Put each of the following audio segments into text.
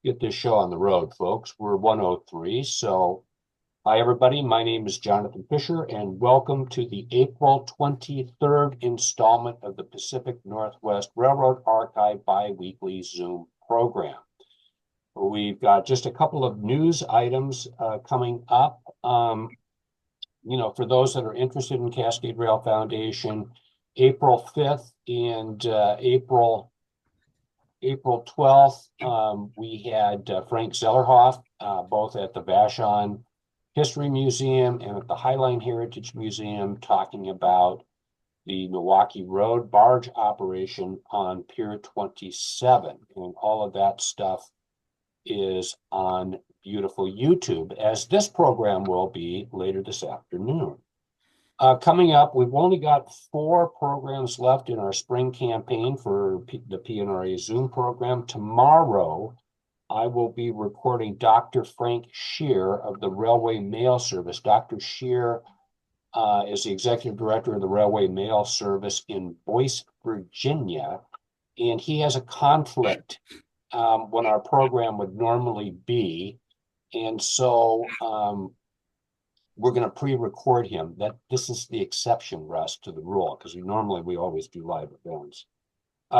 get this show on the road, folks. We're 103. So, hi, everybody. My name is Jonathan Fisher, and welcome to the April 23rd installment of the Pacific Northwest Railroad Archive bi-weekly Zoom program. We've got just a couple of news items coming up. For those that are interested in Cascade Rail Foundation, April 5th and April 12th, we had Frank Zellerhoff, both at the Vashon History Museum and at the Highline Heritage Museum, talking about the Milwaukee Road barge operation on Pier 27. And all of that stuff is on beautiful YouTube, as this program will be later this afternoon. Coming up, we've only got 4 programs left in our spring campaign for the PNRA Zoom program. Tomorrow, I will be recording Dr. Frank Shear of the Railway Mail Service. Dr. Shear is the executive director of the Railway Mail Service in Boyce, Virginia, and he has a conflict when our program would normally be. And so we're going to pre-record him. This is the exception, Russ, to the rule, because we always do live events.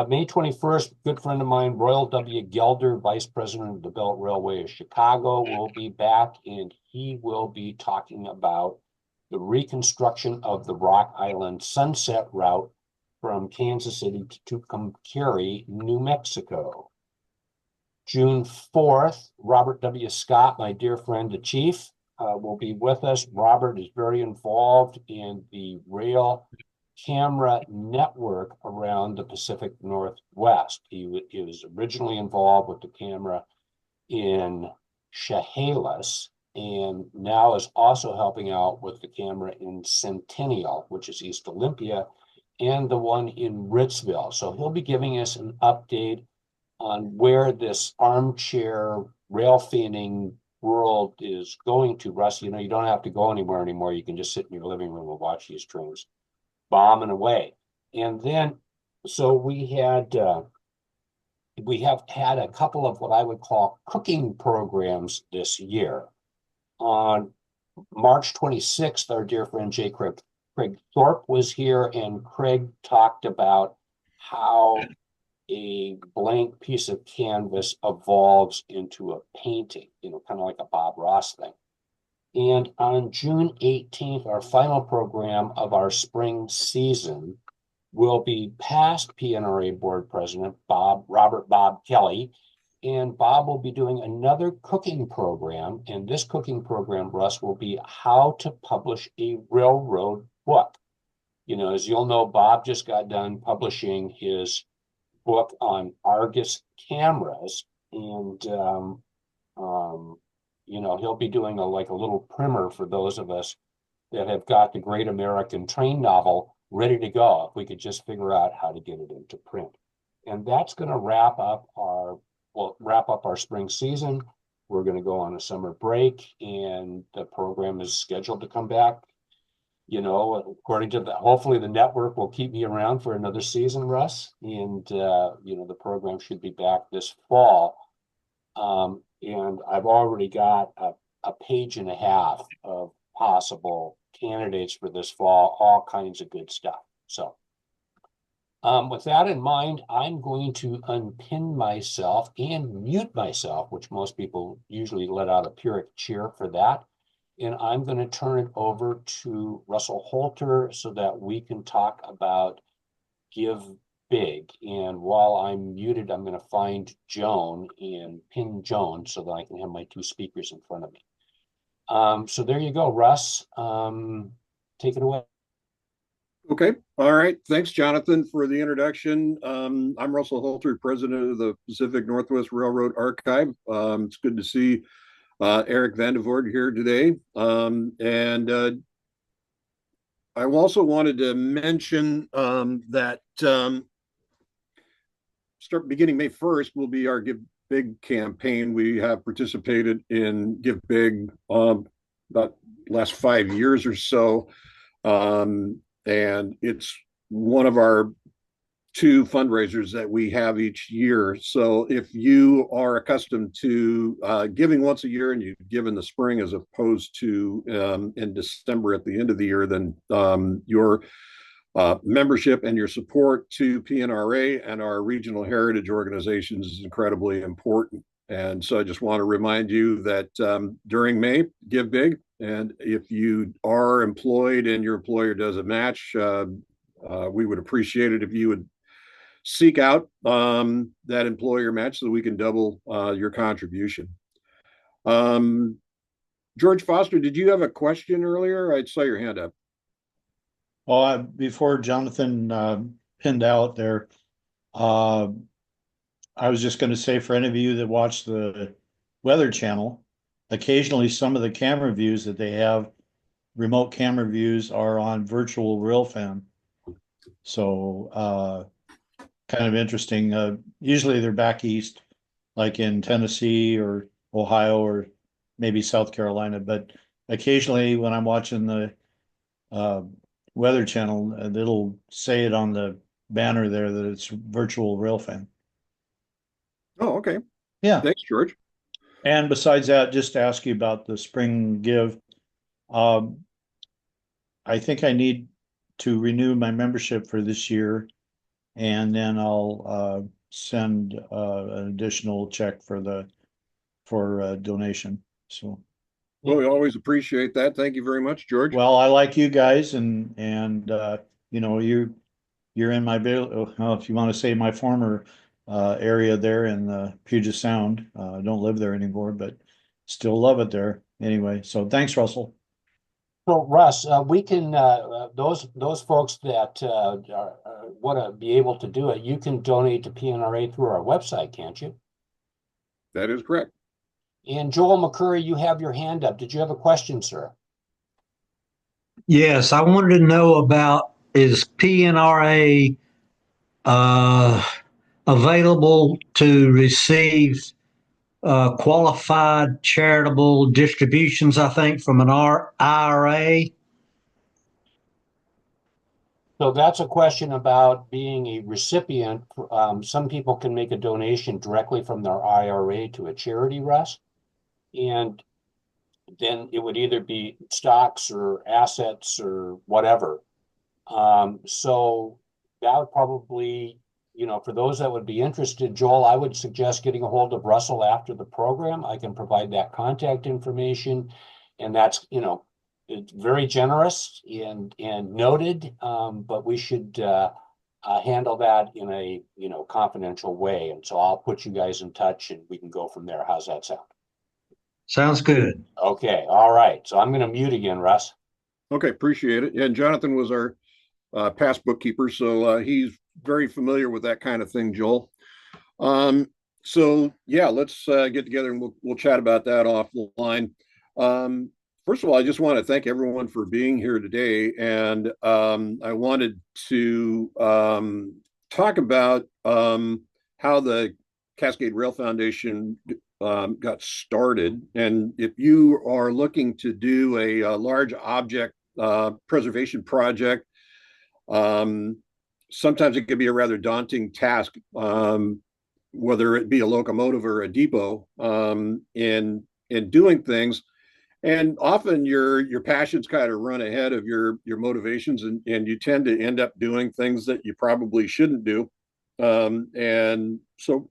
May 21st, good friend of mine, Royal W. Gelder, Vice President of the Belt Railway of Chicago, will be back, and he will be talking about the reconstruction of the Rock Island Sunset Route from Kansas City to Tucumcari, New Mexico. June 4th, Robert W. Scott, my dear friend, the chief, will be with us. Robert is very involved in the rail camera network around the Pacific Northwest. He was originally involved with the camera in Chehalis, and now is also helping out with the camera in Centennial, which is East Olympia, and the one in Ritzville. So he'll be giving us an update on where this armchair rail fanning world is going to. Russ, you don't have to go anywhere anymore. You can just sit in your living room and watch these trains bombing away. And then, so we have had a couple of what I would call cooking programs this year. On March 26th, our dear friend Craig Thorpe was here, and Craig talked about how a blank piece of canvas evolves into a painting, kind of like a Bob Ross thing. And on June 18th, our final program of our spring season will be past PNRA Board President Robert Bob Kelly. And Bob will be doing another cooking program. And this cooking program, Russ, will be how to publish a railroad book. As you'll know, Bob just got done publishing his book on Argus cameras, and he'll be doing a little primer for those of us that have got the Great American Train novel ready to go, if we could just figure out how to get it into print. And that's going to wrap up our spring season. We're going to go on a summer break, and the program is scheduled to come back. According to hopefully the network will keep me around for another season, Russ. And, the program should be back this fall. And I've already got a page and a half of possible candidates for this fall, all kinds of good stuff. So with that in mind, I'm going to unpin myself and mute myself, which most people usually let out a Pyrrhic cheer for that. And I'm going to turn it over to Russell Holter so that we can talk about Give Big. And while I'm muted, I'm going to find Joan and pin Joan so that I can have my 2 speakers in front of me. So there you go, Russ. Take it away. Okay. All right. Thanks, Jonathan, for the introduction. I'm Russell Holter, president of the Pacific Northwest Railroad Archive. It's good to see Eric Vandevoort here today. I also wanted to mention that beginning May 1st will be our Give Big campaign. We have participated in Give Big about last 5 years or so. And it's one of our two fundraisers that we have each year. So if you are accustomed to giving once a year and you give in the spring as opposed to in December at the end of the year, then your membership and your support to PNRA and our regional heritage organizations is incredibly important. And so I just want to remind you that during May, give big. And if you are employed and your employer does a match, we would appreciate it if you would seek out that employer match so that we can double your contribution. George Foster, did you have a question earlier? I saw your hand up. Well, before Jonathan pinned out there, I was just going to say for any of you that watch the Weather Channel, occasionally some of the camera views that they have, remote camera views, are on virtual railfan. So kind of interesting. Usually they're back east, like in Tennessee or Ohio or maybe South Carolina. But occasionally when I'm watching the Weather Channel, it'll say it on the banner there that it's virtual railfan. Oh, okay. Yeah. Thanks, George. And besides that, just to ask you about the spring give, I think I need to renew my membership for this year, and then I'll send an additional check for donation. So, well, we always appreciate that. Thank you very much, George. well, I like you guys, and you know, you're in my if you want to say my former area there in the Puget Sound. I don't live there anymore, but still love it there. Anyway, so thanks, Russell. So Russ, we can those folks that want to be able to do it, you can donate to PNRA through our website, can't you? That is correct. And Joel McCurry, you have your hand up. Did you have a question, sir? Yes, I wanted to know about, is PNRA available to receive qualified charitable distributions, I think, from an IRA? So that's a question about being a recipient. Some people can make a donation directly from their IRA to a charity, Russ. And then it would either be stocks or assets or whatever. So that would probably, for those that would be interested, Joel, I would suggest getting a hold of Russell after the program. I can provide that contact information, and that's, it's very generous and noted, but we should handle that in a, confidential way. And so I'll put you guys in touch and we can go from there. How's that sound? Sounds good. Okay. All right. So I'm going to mute again, Russ. Okay, appreciate it. And Jonathan was our past bookkeeper, so he's very familiar with that kind of thing, Joel. So yeah, let's get together and we'll chat about that offline. First of all, I just want to thank everyone for being here today, and I wanted to talk about how the Cascade Rail Foundation got started. And if you are looking to do a large object preservation project, sometimes it can be a rather daunting task, whether it be a locomotive or a depot, in doing things. And often your passions kind of run ahead of your motivations, and you tend to end up doing things that you probably shouldn't do. And so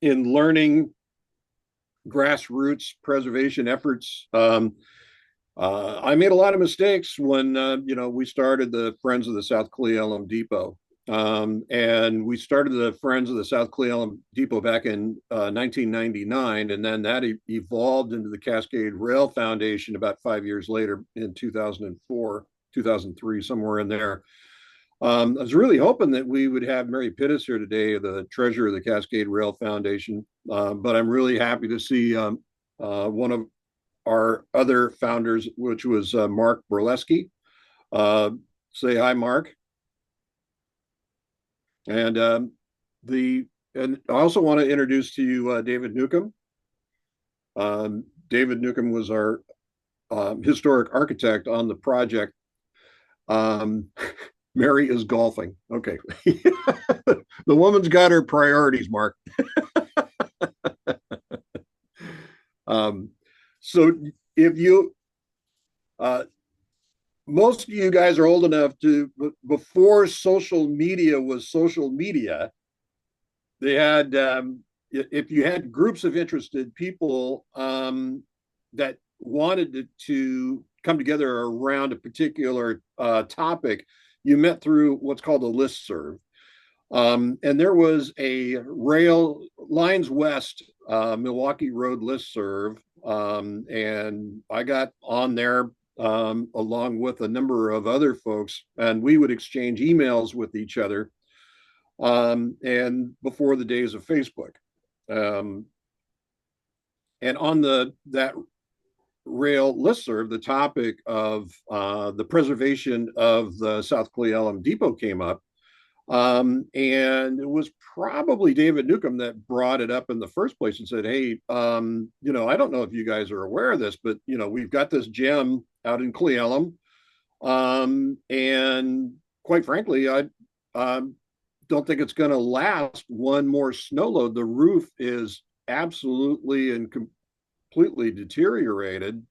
in learning grassroots preservation efforts, I made a lot of mistakes when we started the Friends of the South Cle Elum Depot. And we started the Friends of the South Cle Elum Depot back in 1999, and then that evolved into the Cascade Rail Foundation about 5 years later in 2004, 2003, somewhere in there. I was really hoping that we would have Mary Pittis here today, the treasurer of the Cascade Rail Foundation, but I'm really happy to see one of our other founders, which was Mark Burleski. Say hi, Mark. And I also want to introduce to you David Newcomb. David Newcomb was our historic architect on the project. Mary is golfing. Okay. The woman's got her priorities, Mark. Um, so if you, uh, most of you guys are old enough to, before social media was social media, they had, if you had groups of interested people that wanted to come together around a particular topic, you met through what's called a listserv. And there was a rail lines west Milwaukee Road listserv, and I got on there along with a number of other folks, and we would exchange emails with each other. And before the days of Facebook, um, and on that rail listserv, the topic of the preservation of the South Cle Elum Depot came up. And it was probably David Newcomb that brought it up in the first place and said, hey, I don't know if you guys are aware of this, but, we've got this gem out in Cle Elum. And quite frankly, I don't think it's going to last one more snow load. The roof is absolutely and completely deteriorated.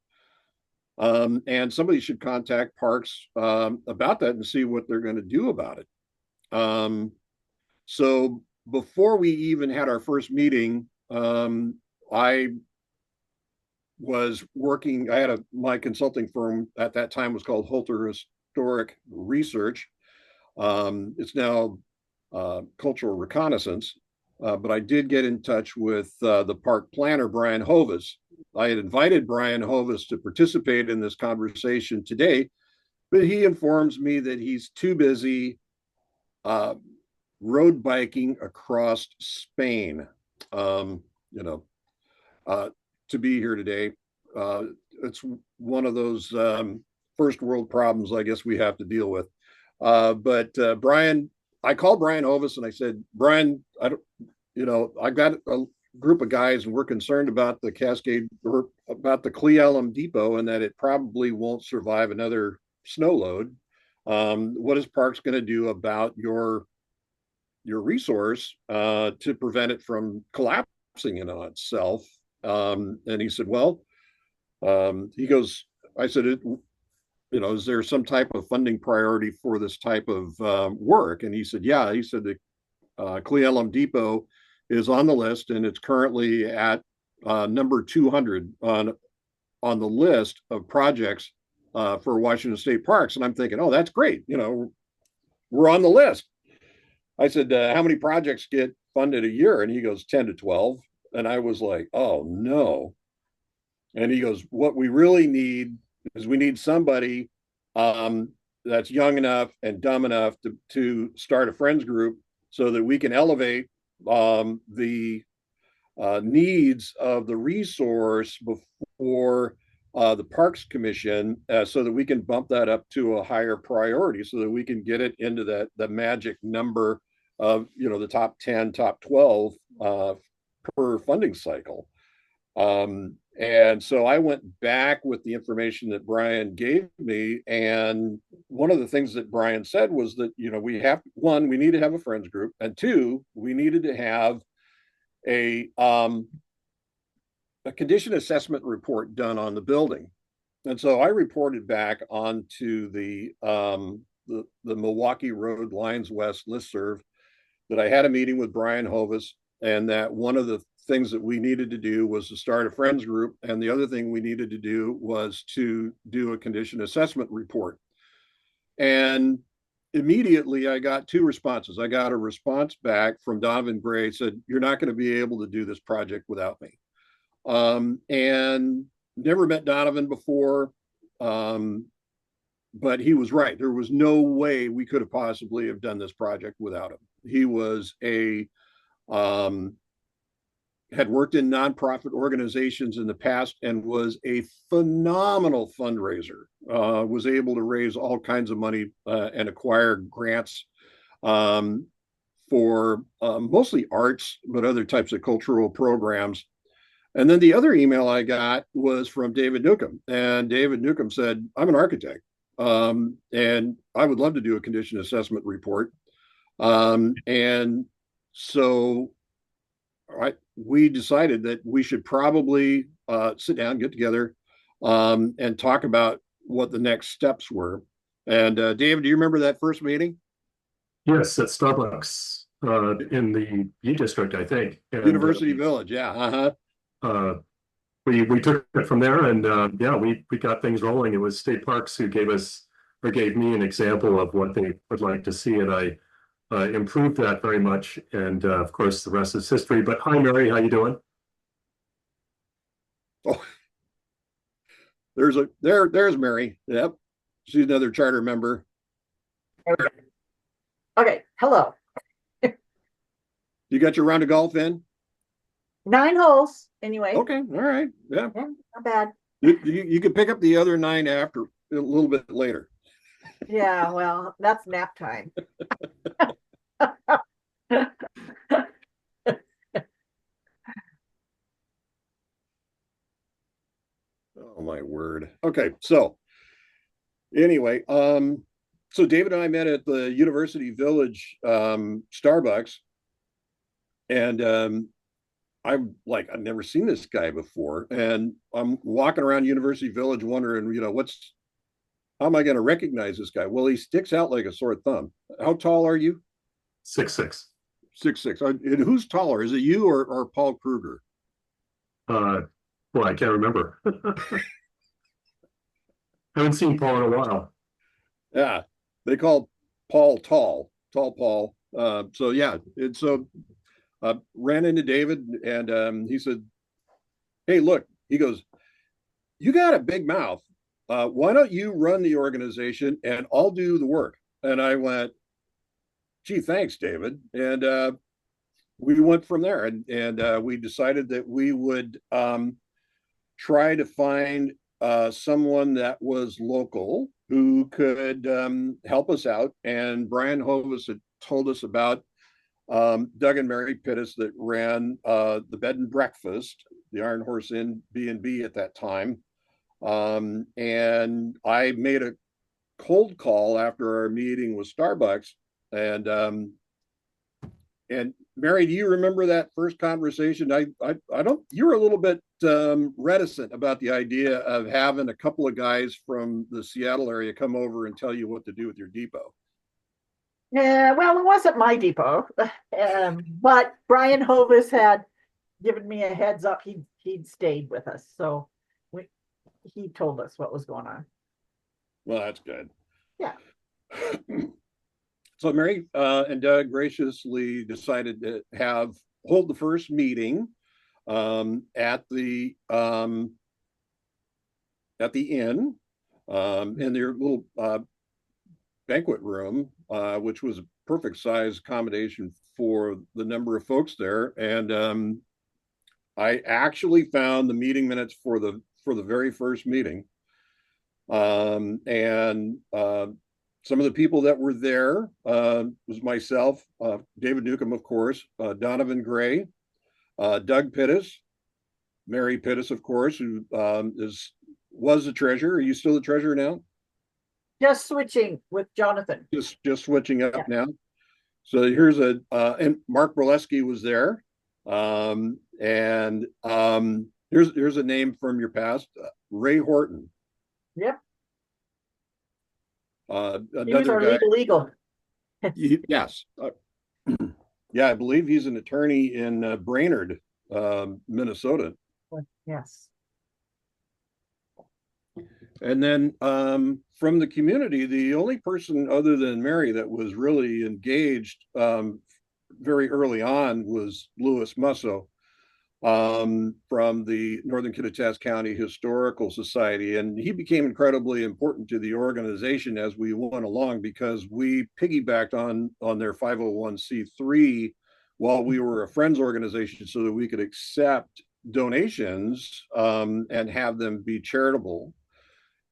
And somebody should contact Parks about that and see what they're going to do about it. So before we even had our first meeting, I was working, I had my consulting firm at that time was called Holter Historic Research. It's now Cultural Reconnaissance, but I did get in touch with the park planner, Brian Hovis. I had invited Brian Hovis to participate in this conversation today, but he informs me that he's too busy road biking across Spain, to be here today. It's one of those first world problems I guess we have to deal with. But Brian, I called Brian Hovis and I said, Brian, I've got a group of guys and we're concerned about the Cascade or about the Cle Elum Depot and that it probably won't survive another snow load. What is Parks going to do about your resource to prevent it from collapsing in on itself? And he said, well, he goes, I said, is there some type of funding priority for this type of work? And he said, yeah. He said the Cle Elum Depot is on the list and it's currently at number 200 on the list of projects for Washington State Parks. And I'm thinking, oh, that's great. We're on the list. I said, how many projects get funded a year? And he goes, 10 to 12. And I was like, oh, no. And he goes, what we really need is we need somebody that's young enough and dumb enough to start a friends group so that we can elevate the needs of the resource before the Parks Commission so that we can bump that up to a higher priority so that we can get it into the magic number of, the top 10, top 12 per funding cycle. And so I went back with the information that Brian gave me. And one of the things that Brian said was that, we need to have a friends group. And two, we needed to have a condition assessment report done on the building. And so I reported back onto the Milwaukee Road Lines West listserv that I had a meeting with Brian Hovis and that one of the things that we needed to do was to start a friends group. And the other thing we needed to do was to do a condition assessment report. And immediately I got two responses. I got a response back from Donovan Gray, said, you're not going to be able to do this project without me. And never met Donovan before. But he was right. There was no way we could have possibly have done this project without him. He was had worked in nonprofit organizations in the past and was a phenomenal fundraiser, was able to raise all kinds of money and acquire grants for mostly arts, but other types of cultural programs. And then the other email I got was from David Newcomb. And David Newcomb said, I'm an architect. And I would love to do a condition assessment report. And so we decided that we should probably sit down, get together, and talk about what the next steps were. And David, do you remember that first meeting? Yes, at Starbucks in the U district, I think. And University Village, yeah. uh, we took it from there, and yeah, we got things rolling. It was State Parks who gave us or gave me an example of what they would like to see, and I improved that very much. And of course, the rest is history. But hi, Mary, how you doing? Oh, there's Mary. Yep, she's another charter member. Okay, hello. You got your round of golf in? 9 holes, anyway. Okay, all right, yeah. Yeah, not bad. You can pick up the other 9 after a little bit later. Yeah, well, that's nap time. Oh my word. Okay, so anyway, so David and I met at the University Village Starbucks, and I'm like, I've never seen this guy before, and I'm walking around University Village wondering, how am I going to recognize this guy? Well, he sticks out like a sore thumb. How tall are you? 6'6". 6'6". And who's taller? Is it you or Paul Kruger? Well, I can't remember. Haven't seen Paul in a while. Yeah, they call Paul tall Paul. So yeah, and so ran into David, and he said, "Hey, look," he goes, "You got a big mouth. Why don't you run the organization and I'll do the work?" And I went, "Gee, thanks, David." And we went from there, and we decided that we would try to find someone that was local who could help us out. And Brian Hovis had told us about Doug and Mary Pittis that ran the bed and breakfast, the Iron Horse Inn B&B at that time. And I made a cold call after our meeting with Starbucks. And Mary, do you remember that first conversation? I don't. You were a little bit reticent about the idea of having a couple of guys from the Seattle area come over and tell you what to do with your depot. Yeah, well, it wasn't my depot, but Brian Hovis had given me a heads up. He'd stayed with us, so he told us what was going on. Well, that's good. Yeah. So Mary and Doug graciously decided to hold the first meeting at the inn in their little banquet room, which was a perfect size accommodation for the number of folks there. And I actually found the meeting minutes for the very first meeting, and some of the people that were there was myself, David Newcomb, of course, Donovan Gray, Doug Pittis, Mary Pittis, of course, who was the treasurer. Are you still the treasurer now? Just switching with Jonathan. Just switching up now. So here's and Mark Borleski was there, and here's a name from your past, Ray Horton. Yep. He was Another our guy. legal. Yes. Yeah, I believe he's an attorney in Brainerd, Minnesota. Yes. And then from the community, the only person other than Mary that was really engaged very early on was Louis Musso from the Northern Kittitas County Historical Society. And he became incredibly important to the organization as we went along, because we piggybacked on their 501c3 while we were a friends organization, so that we could accept donations and have them be charitable.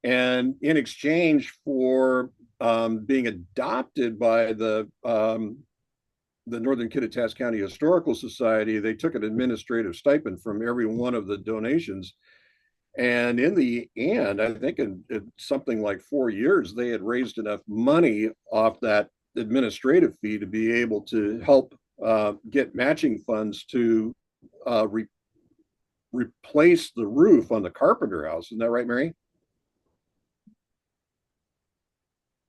And in exchange for being adopted by the Northern Kittitas County Historical Society, they took an administrative stipend from every one of the donations. And in the end, I think in something like 4 years, they had raised enough money off that administrative fee to be able to help get matching funds to replace the roof on the Carpenter house. Isn't that right, Mary?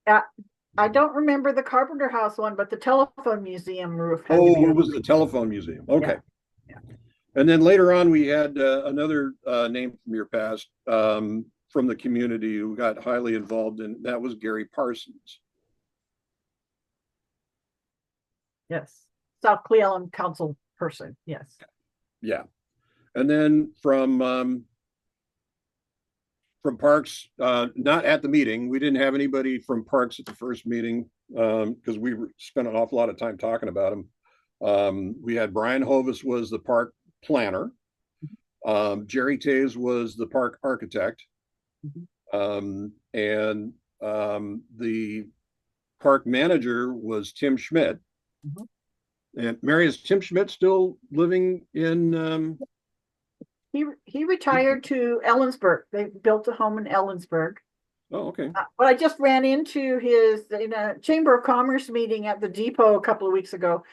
I don't remember the Carpenter House one, but the telephone museum roof had to be Oh, it was the telephone museum. Okay. Yeah. And then later on, we had another name from your past from the community who got highly involved in that was Gary Parsons. Yes. South Cleveland council person. Yes. Yeah. And then from Parks, not at the meeting. We didn't have anybody from Parks at the first meeting because we spent an awful lot of time talking about them. We had Brian Hovis was the park planner. Jerry Tays was the park architect. And the park manager was Tim Schmidt. And Mary, is Tim Schmidt still living in He retired to Ellensburg. They built a home in Ellensburg. Oh, okay. But I just ran into his in a Chamber of Commerce meeting at the depot a couple of weeks ago.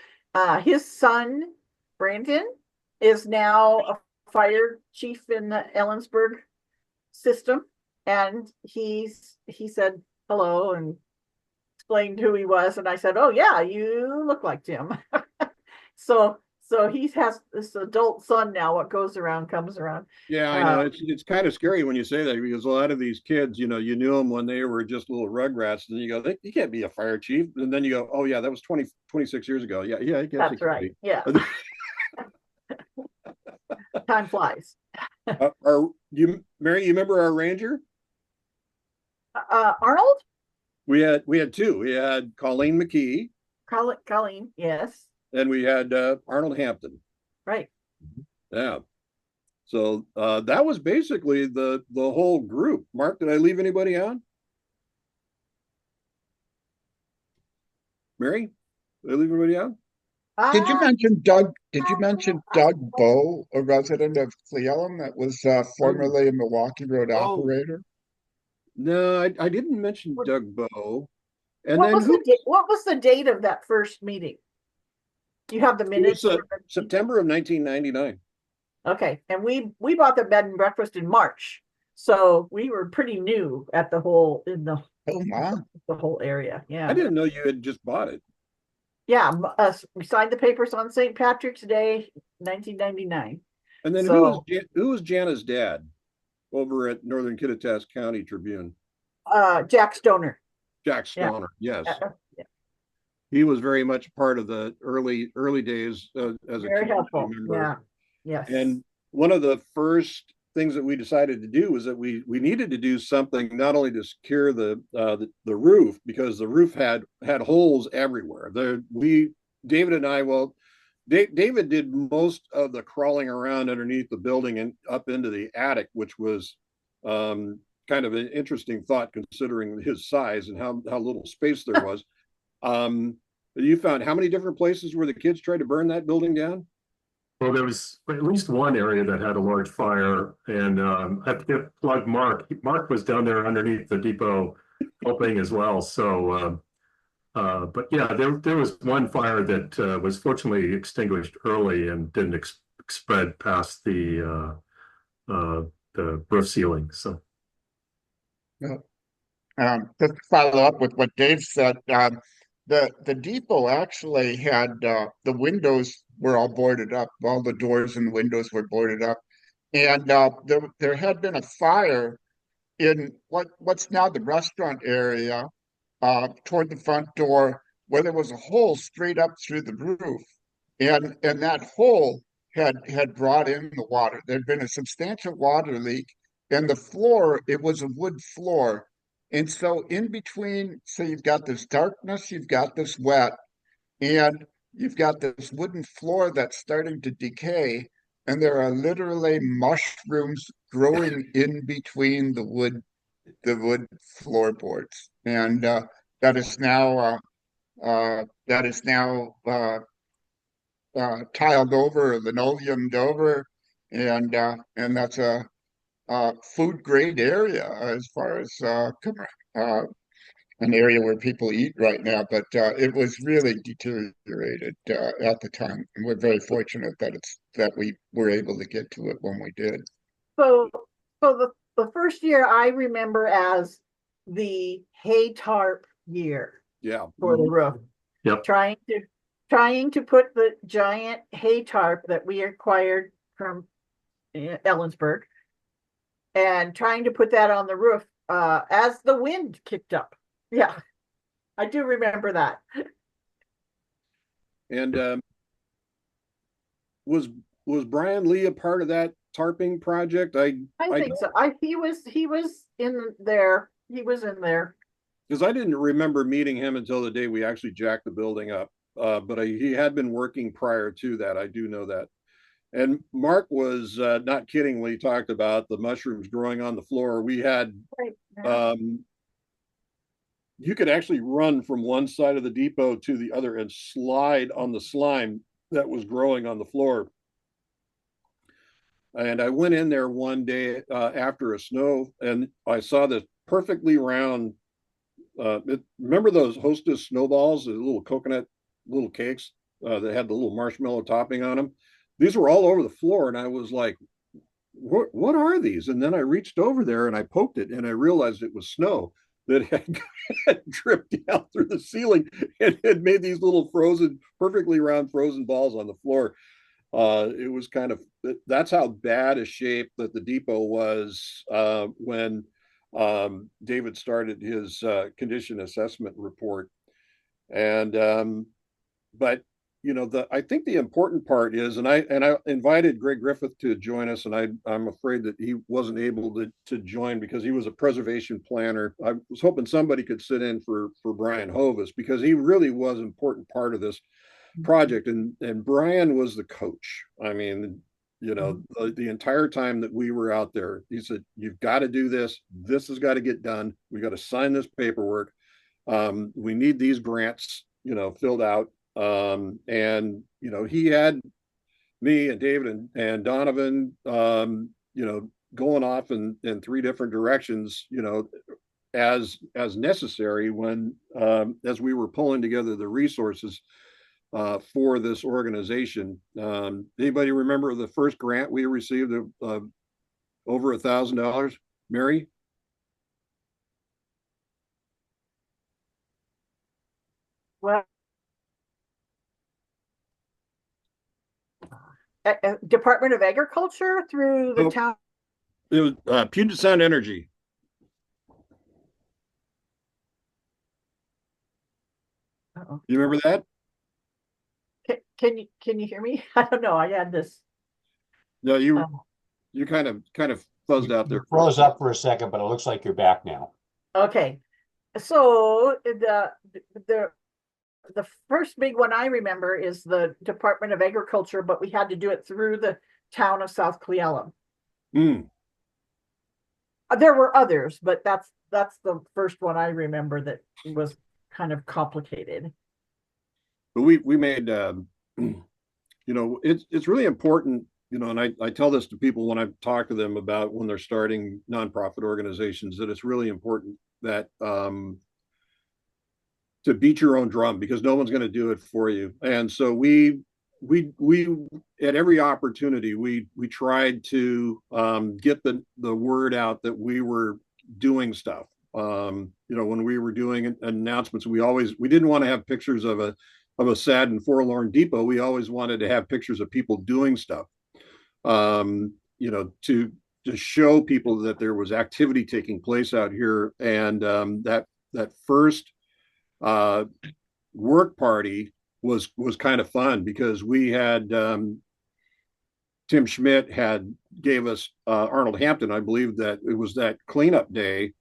His son, Brandon, is now a fire chief in the Ellensburg system. And he said hello and explained who he was. And I said, oh yeah, you look like Tim. So he has this adult son now. What goes around comes around. Yeah, I know. It's kind of scary when you say that because a lot of these kids, you knew them when they were just little rugrats. And then you go, you can't be a fire chief. And then you go, oh yeah, that was 26 years ago. Yeah, I guess That's right. Yeah. Time flies. Mary, you remember our ranger? Arnold? We had two. We had Colleen McKee. Colleen, yes. And we had Arnold Hampton. Right. Yeah. So that was basically the whole group. Mark, did I leave anybody out? Mary, did I leave anybody out? Did you mention Doug? Did you mention Doug Bowe, a resident of Cleveland that was formerly a Milwaukee Road operator? No, I didn't mention Doug Bowe. And what then what was the date of that first meeting? You have the minutes. September of 1999. Okay, and we bought the bed and breakfast in March, so we were pretty new at the whole the whole area. Yeah, I didn't know you had just bought it. Yeah, we signed the papers on St. Patrick's Day, 1999. And then who was Jana's dad over at Northern Kittitas County Tribune? Jack Stoner. Jack Stoner, yeah. Yes. He was very much part of the early days as very helpful member. Yeah. Yes. And one of the first things that we decided to do was that we needed to do something not only to secure the roof because the roof had holes everywhere. David and I, David did most of the crawling around underneath the building and up into the attic, which was kind of an interesting thought considering his size and how little space there was. You found how many different places where the kids tried to burn that building down? Well, there was at least one area that had a large fire, and I have to plug Mark. Mark was down there underneath the depot helping as well. So, but yeah, there was one fire that was fortunately extinguished early and didn't spread past the roof ceiling. So, just to follow up with what Dave said. The depot actually had the windows were all boarded up. All the doors and windows were boarded up. And there had been a fire in what's now the restaurant area toward the front door where there was a hole straight up through the roof. And that hole had brought in the water. There'd been a substantial water leak. And the floor, it was a wood floor. And so in between, so you've got this darkness, you've got this wet, and you've got this wooden floor that's starting to decay, and there are literally mushrooms growing in between the wood floorboards. And that is now tiled over, linoleumed over, and that's food grade area as far as an area where people eat right now, but it was really deteriorated at the time. And we're very fortunate that we were able to get to it when we did. So, the first year I remember as the hay tarp year Yeah. for the roof. Yep. Trying to put the giant hay tarp that we acquired from Ellensburg, and trying to put that on the roof as the wind kicked up. Yeah, I do remember that. And was Brian Lee a part of that tarping project? I think so. He was in there. He was in there. Because I didn't remember meeting him until the day we actually jacked the building up. But he had been working prior to that. I do know that. And Mark was not kidding when he talked about the mushrooms growing on the floor. We had, you could actually run from one side of the depot to the other and slide on the slime that was growing on the floor. And I went in there one day after a snow, and I saw this perfectly round. Remember those Hostess snowballs, the little coconut little cakes that had the little marshmallow topping on them? These were all over the floor, and I was like, what are these? And then I reached over there and I poked it, and I realized it was snow that had dripped down through the ceiling and had made these little perfectly round frozen balls on the floor. It was that's how bad a shape that the depot was when David started his condition assessment report. And but I think the important part is, and I invited Greg Griffith to join us, and I'm afraid that he wasn't able to join because he was a preservation planner. I was hoping somebody could sit in for Brian Hovis, because he really was an important part of this project, and Brian was the coach. I mean, the entire time that we were out there, he said, "You've got to do this. This has got to get done. We got to sign this paperwork. We need these grants, filled out." And he had me and David and Donovan, going off in three different directions, as necessary when as we were pulling together the resources for this organization. Anybody remember the first grant we received of over $1,000? Mary? Well, Department of Agriculture through the town. It was Puget Sound Energy. Uh-oh. You remember that? Can you hear me? I don't know. I had this. No, you kind of fuzzed out there. Froze up for a second, but it looks like you're back now. Okay, so the first big one I remember is the Department of Agriculture, but we had to do it through the town of South Cle Elum. There were others, but that's the first one I remember that was kind of complicated. But we made it's really important, and I tell this to people when I talk to them about when they're starting nonprofit organizations, that it's really important that to beat your own drum, because no one's going to do it for you. And so we at every opportunity we tried to get the word out that we were doing stuff. When we were doing announcements, we didn't want to have pictures of a sad and forlorn depot. We always wanted to have pictures of people doing stuff, to show people that there was activity taking place out here. And that first work party was kind of fun, because we had Tim Schmidt gave us Arnold Hampton. I believe that it was that cleanup day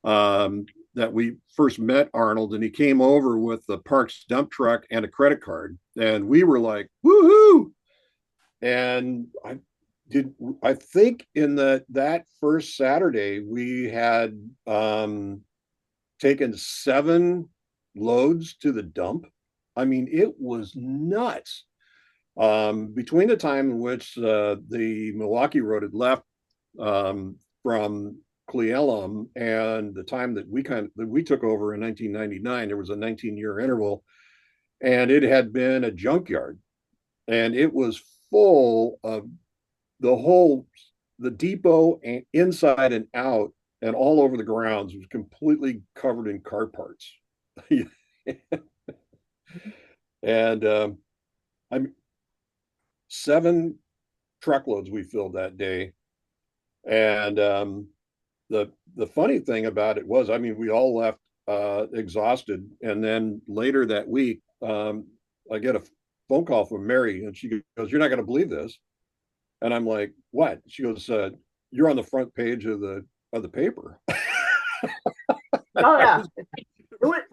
that we first met Arnold, and he came over with the Parks dump truck and a credit card, and we were like, woohoo! And I think in that first Saturday we had taken 7 loads to the dump. I mean, it was nuts. Between the time in which the Milwaukee Road had left from Cle Elum and the time that we took over in 1999, there was a 19-year interval, and it had been a junkyard, and it was full of the depot and inside and out and all over the grounds was completely covered in car parts. And I'm 7 truckloads we filled that day. And the funny thing about it was, I mean, we all left exhausted. And then later that week, I get a phone call from Mary, and she goes, "You're not going to believe this." And I'm like, "What?" She goes, "You're on the front page of the paper." Oh yeah.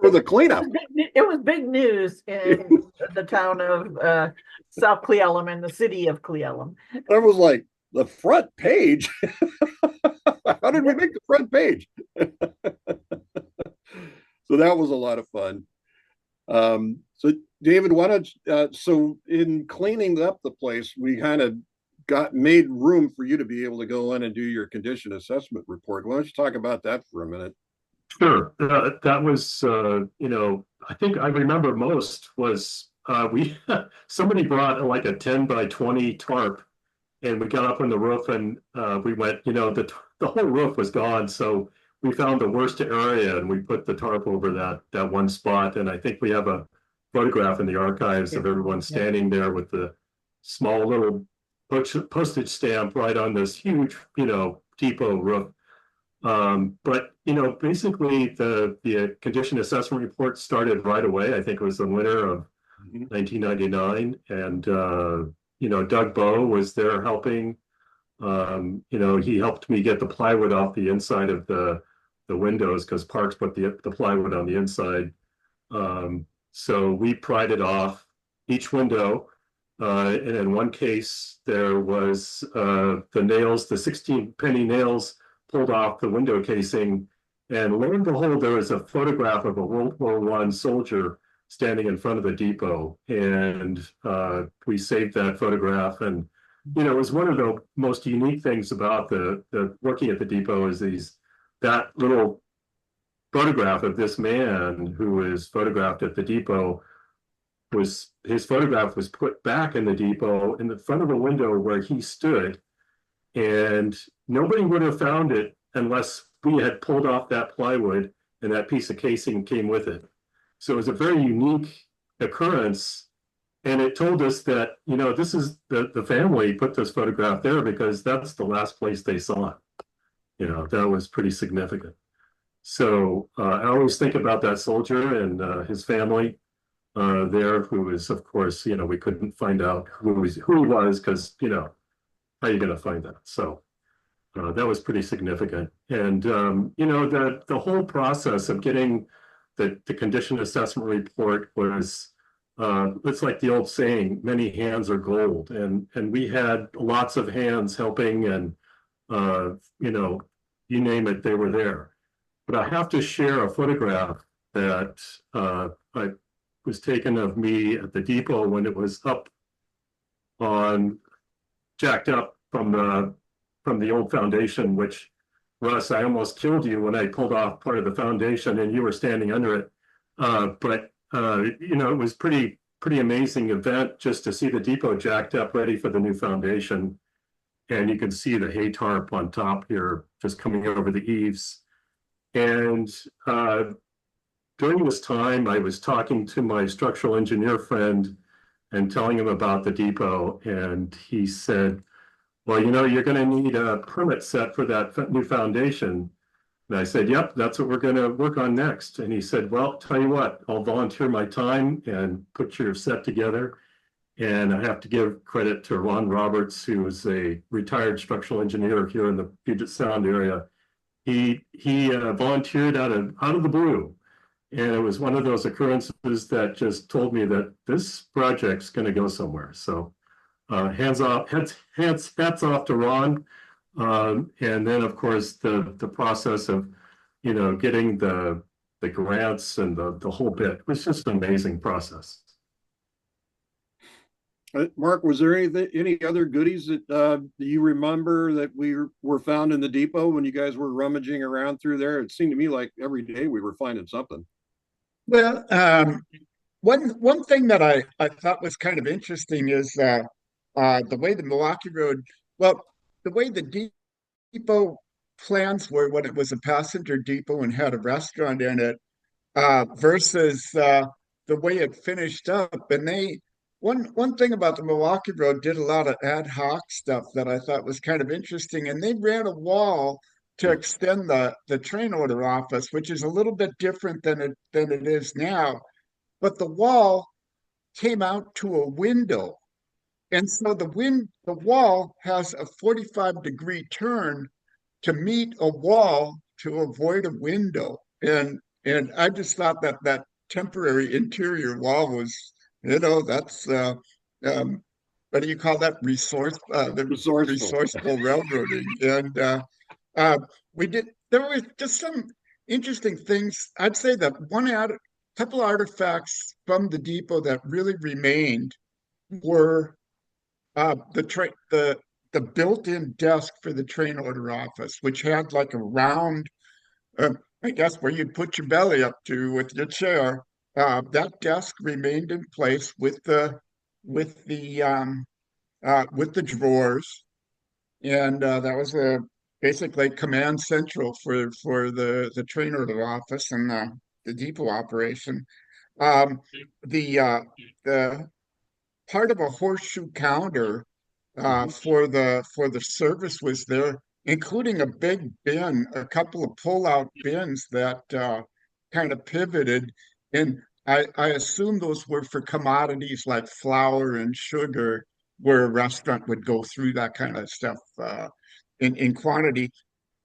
For the cleanup. It was big news in the town of South Cle Elum and the city of Cle Elum. I was like, the front page? How did we make the front page? So that was a lot of fun. So David, why don't so in cleaning up the place, we kind of made room for you to be able to go in and do your condition assessment report. Why don't you talk about that for a minute? Sure. That was, I think I remember most was somebody brought like a 10 by 20 tarp, and we got up on the roof, and we went, the whole roof was gone. So we found the worst area, and we put the tarp over that one spot. And I think we have a photograph in the archives of everyone standing there with the small little postage stamp right on this huge, depot roof. But basically the condition assessment report started right away. I think it was the winter of 1999, and Doug Bowe was there helping. He helped me get the plywood off the inside of the windows, because Parks put the plywood on the inside. So we pried it off each window. And in one case, there was the nails, the 16-penny nails pulled off the window casing, and lo and behold, there was a photograph of a World War I soldier standing in front of the depot, and we saved that photograph. And it was one of the most unique things about the working at the depot is that little photograph of this man who was photographed at the depot. His photograph was put back in the depot in the front of a window where he stood, and nobody would have found it unless we had pulled off that plywood and that piece of casing came with it. So it was a very unique occurrence, and it told us that this is the family put this photograph there because that's the last place they saw it. That was pretty significant. So I always think about that soldier and his family there, who is, of course, we couldn't find out who he was, because how are you going to find that? So that was pretty significant. And the whole process of getting the condition assessment report was it's like the old saying, many hands are gold, and we had lots of hands helping, and you name it, they were there. But I have to share a photograph that I was taken of me at the depot when it was jacked up from the old foundation, which, Russ, I almost killed you when I pulled off part of the foundation and you were standing under it. But it was pretty amazing event just to see the depot jacked up, ready for the new foundation. And you can see the hay tarp on top here, just coming over the eaves. And during this time, I was talking to my structural engineer friend and telling him about the depot. And he said, "Well, you're going to need a permit set for that new foundation." And I said, "Yep, that's what we're going to work on next." And he said, "Well, tell you what, I'll volunteer my time and put your set together." And I have to give credit to Ron Roberts, who is a retired structural engineer here in the Puget Sound area. He volunteered out of the blue. And it was one of those occurrences that just told me that this project's going to go somewhere. So hats off to Ron. And then, of course, the process of, getting the grants and the whole bit was just an amazing process. Mark, was there any other goodies that you remember that were found in the depot when you guys were rummaging around through there? It seemed to me like every day we were finding something. Well, one thing that I thought was kind of interesting is the way the Milwaukee Road, well, the way the depot plans were when it was a passenger depot and had a restaurant in it, versus the way it finished up. And one thing about the Milwaukee Road did a lot of ad hoc stuff that I thought was kind of interesting. And they ran a wall to extend the train order office, which is a little bit different than it is now. But the wall came out to a window. And so the wall has a 45-degree turn to meet a wall to avoid a window. And I just thought that that temporary interior wall was, that's what do you call that? The Resourceful. resourceful railroading. And uh, there were just some interesting things. I'd say that couple artifacts from the depot that really remained were the built-in desk for the train order office, which had like a round, I guess, where you'd put your belly up to with your chair. That desk remained in place with the with the drawers, and that was basically command central for the train order office and the depot operation. Um, the part of a horseshoe counter for the service was there, including a big bin, a couple of pull-out bins that kind of pivoted. And I assume those were for commodities like flour and sugar, where a restaurant would go through that kind of stuff in quantity.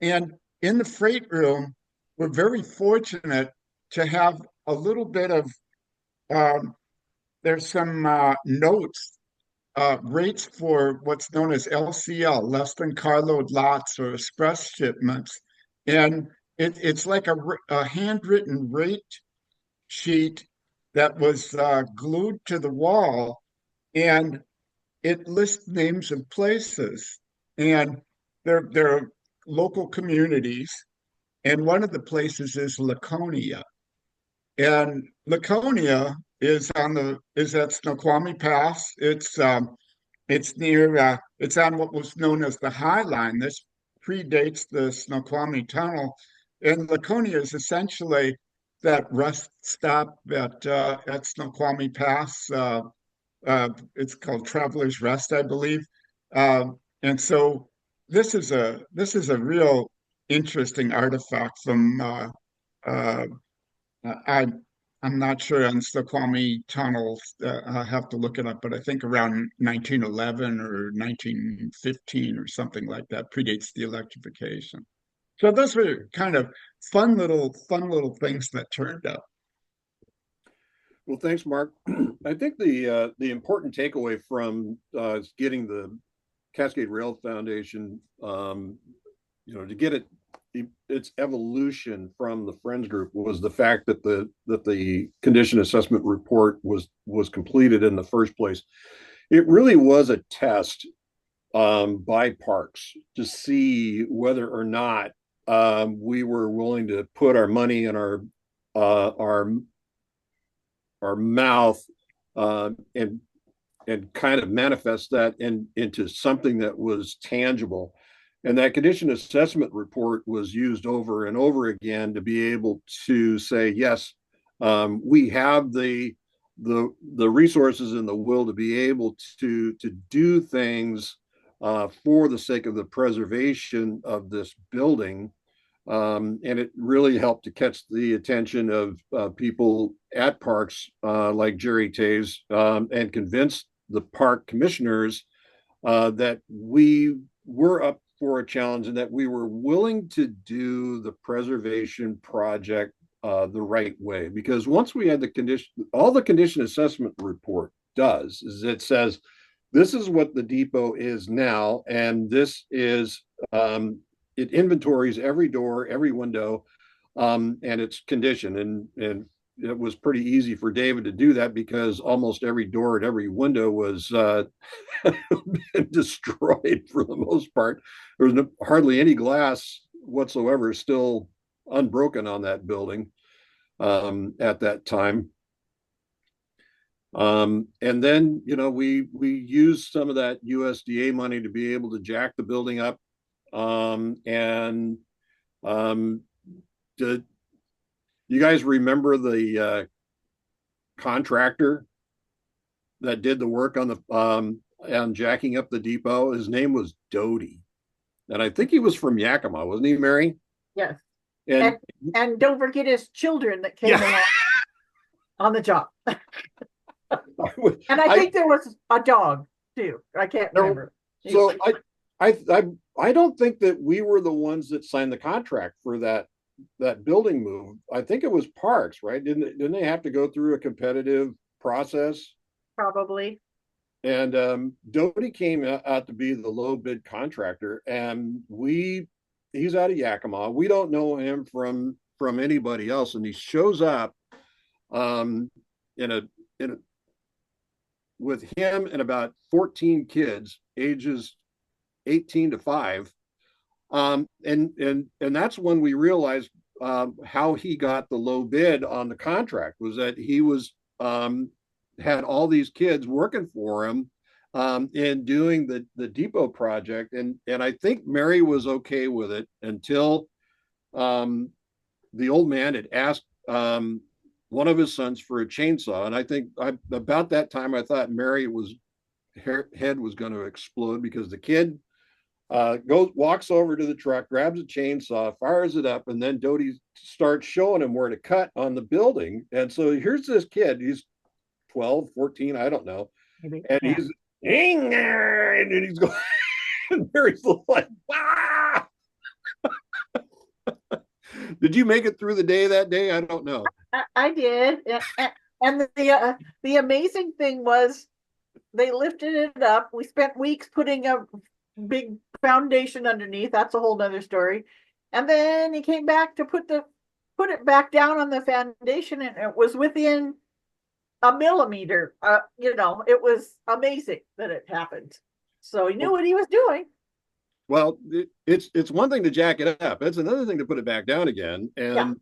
And in the freight room, we're very fortunate to have a little bit of um, there's some notes, rates for what's known as LCL, less than carload lots or express shipments. And it's like a handwritten rate sheet that was glued to the wall, and it lists names of places. And there are local communities, and one of the places is Laconia. And Laconia is at Snoqualmie Pass. It's near it's on what was known as the High Line. This predates the Snoqualmie Tunnel, and Laconia is essentially that rest stop at Snoqualmie Pass. It's called Traveler's Rest, I believe. And so this is a real interesting artifact from uh, I I'm not sure on Snoqualmie tunnels. I'll have to look it up, but I think around 1911 or 1915 or something like that, predates the electrification. So those were kind of fun little things that turned up. Well, thanks, Mark. I think the important takeaway from getting the Cascade Rail Foundation, to get its evolution from the Friends Group was the fact that the condition assessment report was completed in the first place. It really was a test by Parks to see whether or not we were willing to put our money in our mouth and kind of manifest that into something that was tangible. And that condition assessment report was used over and over again to be able to say, yes, we have the resources and the will to be able to do things for the sake of the preservation of this building. And it really helped to catch the attention of people at Parks like Jerry Taves, and convince the park commissioners that we were up for a challenge and that we were willing to do the preservation project the right way. Because once we had all the condition assessment report does is it says, this is what the depot is now, and this is it inventories every door, every window, and its condition. And it was pretty easy for David to do that because almost every door and every window was destroyed for the most part. There was hardly any glass whatsoever still unbroken on that building at that time. And then, we used some of that USDA money to be able to jack the building up. And did you guys remember the contractor that did the work on jacking up the depot? His name was Doty, and I think he was from Yakima, wasn't he, Mary? Yes. And And don't forget his children that came along on the job. And I think there was a dog too. I can't remember. So I don't think that we were the ones that signed the contract for that building move. I think it was Parks, right? Didn't they have to go through a competitive process? Probably. And Doty came out to be the low bid contractor, and he's out of Yakima. We don't know him from anybody else, and he shows up in a with him and about 14 kids ages 18 to 5. And that's when we realized how he got the low bid on the contract, was that he was had all these kids working for him in doing the depot project. And I think Mary was okay with it until the old man had asked one of his sons for a chainsaw. And I think about that time, I thought Mary head was going to explode, because the kid walks over to the truck, grabs a chainsaw, fires it up, and then Doty starts showing him where to cut on the building. And so here's this kid, he's 12, 14, I don't know. Maybe. And he's and he's going, and Mary's like, wow. Did you make it through the day that day? I don't know. I did. And the amazing thing was they lifted it up. We spent weeks putting a big foundation underneath. That's a whole nother story. And then he came back to put it back down on the foundation, and it was within a millimeter. It was amazing that it happened. So he knew what he was doing. Well, it's one thing to jack it up. It's another thing to put it back down again. And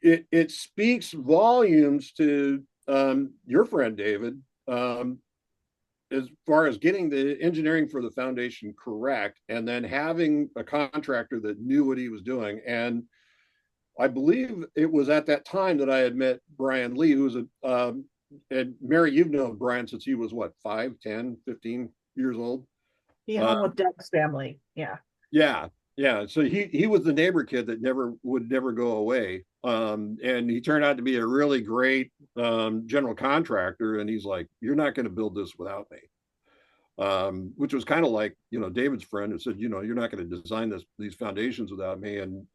it speaks volumes to your friend David, as far as getting the engineering for the foundation correct, and then having a contractor that knew what he was doing. And I believe it was at that time that I had met Brian Lee, who was and Mary, you've known Brian since he was what, 5, 10, 15 years old? He hung with Doug's family. Yeah. Yeah. So he was the neighbor kid that would never go away. And he turned out to be a really great general contractor. And he's like, you're not going to build this without me. Which was kind of like, David's friend who said, you're not going to design these foundations without me. And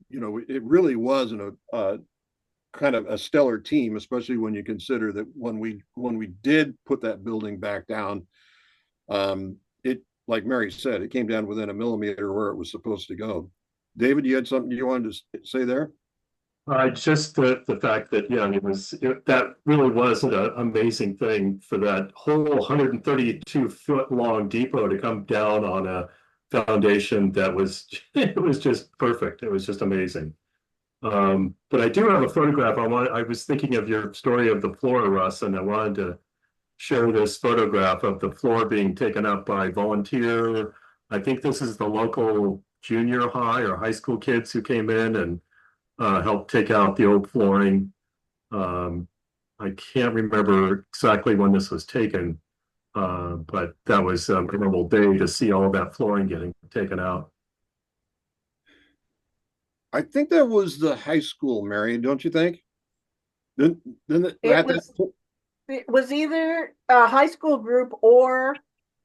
it really was a kind of a stellar team, especially when you consider that when we did put that building back down, it, like Mary said, it came down within a millimeter where it was supposed to go. David, you had something you wanted to say there? Just the fact that, that really was an amazing thing for that whole 132-foot long depot to come down on a foundation that was, it was just perfect. It was just amazing. But I do have a photograph. I was thinking of your story of the floor, Russ, and I wanted to share this photograph of the floor being taken up by volunteer. I think this is the local junior high or high school kids who came in and helped take out the old flooring. I can't remember exactly when this was taken, but that was a memorable day to see all of that flooring getting taken out. I think that was the high school, Mary, don't you think? It was either a high school group, or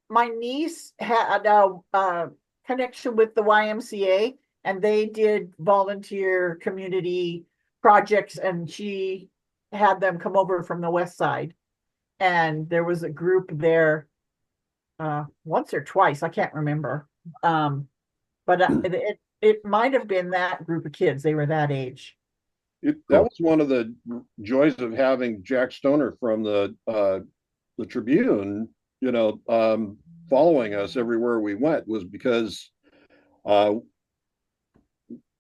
my niece had a connection with the YMCA, and they did volunteer community projects, and she had them come over from the west side. And there was a group there once or twice, I can't remember. But it might have been that group of kids. They were that age. That was one of the joys of having Jack Stoner from the Tribune, following us everywhere we went, was because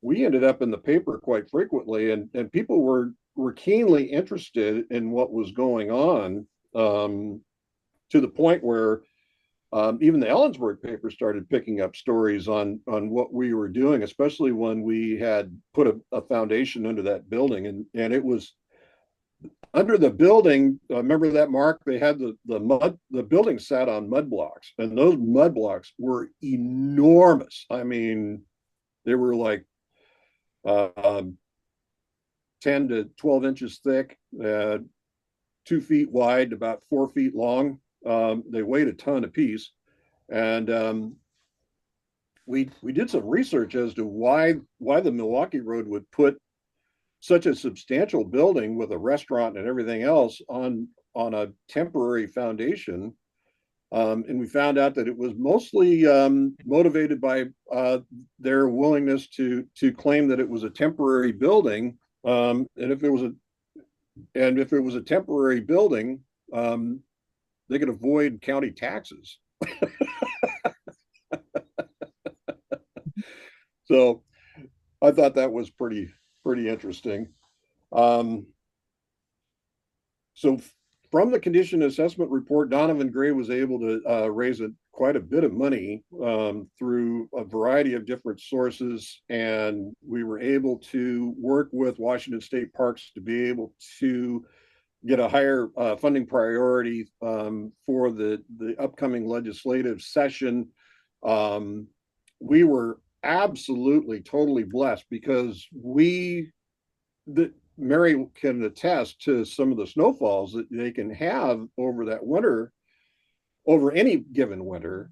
we ended up in the paper quite frequently, and people were keenly interested in what was going on, to the point where even the Ellensburg paper started picking up stories on what we were doing, especially when we had put a foundation under that building, and it was under the building. Remember that, Mark? They had the building sat on mud blocks, and those mud blocks were enormous. I mean, they were like 10 to 12 inches thick, 2 feet wide, about 4 feet long. They weighed a ton apiece, and we did some research as to why the Milwaukee Road would put such a substantial building with a restaurant and everything else on a temporary foundation. And we found out that it was mostly motivated by their willingness to claim that it was a temporary building, and if it was a temporary building, they could avoid county taxes. So I thought that was pretty interesting. So from the condition assessment report, Donovan Gray was able to raise quite a bit of money through a variety of different sources, and we were able to work with Washington State Parks to be able to get a higher funding priority for the upcoming legislative session. We were absolutely totally blessed because Mary can attest to some of the snowfalls that they can have over that winter, over any given winter.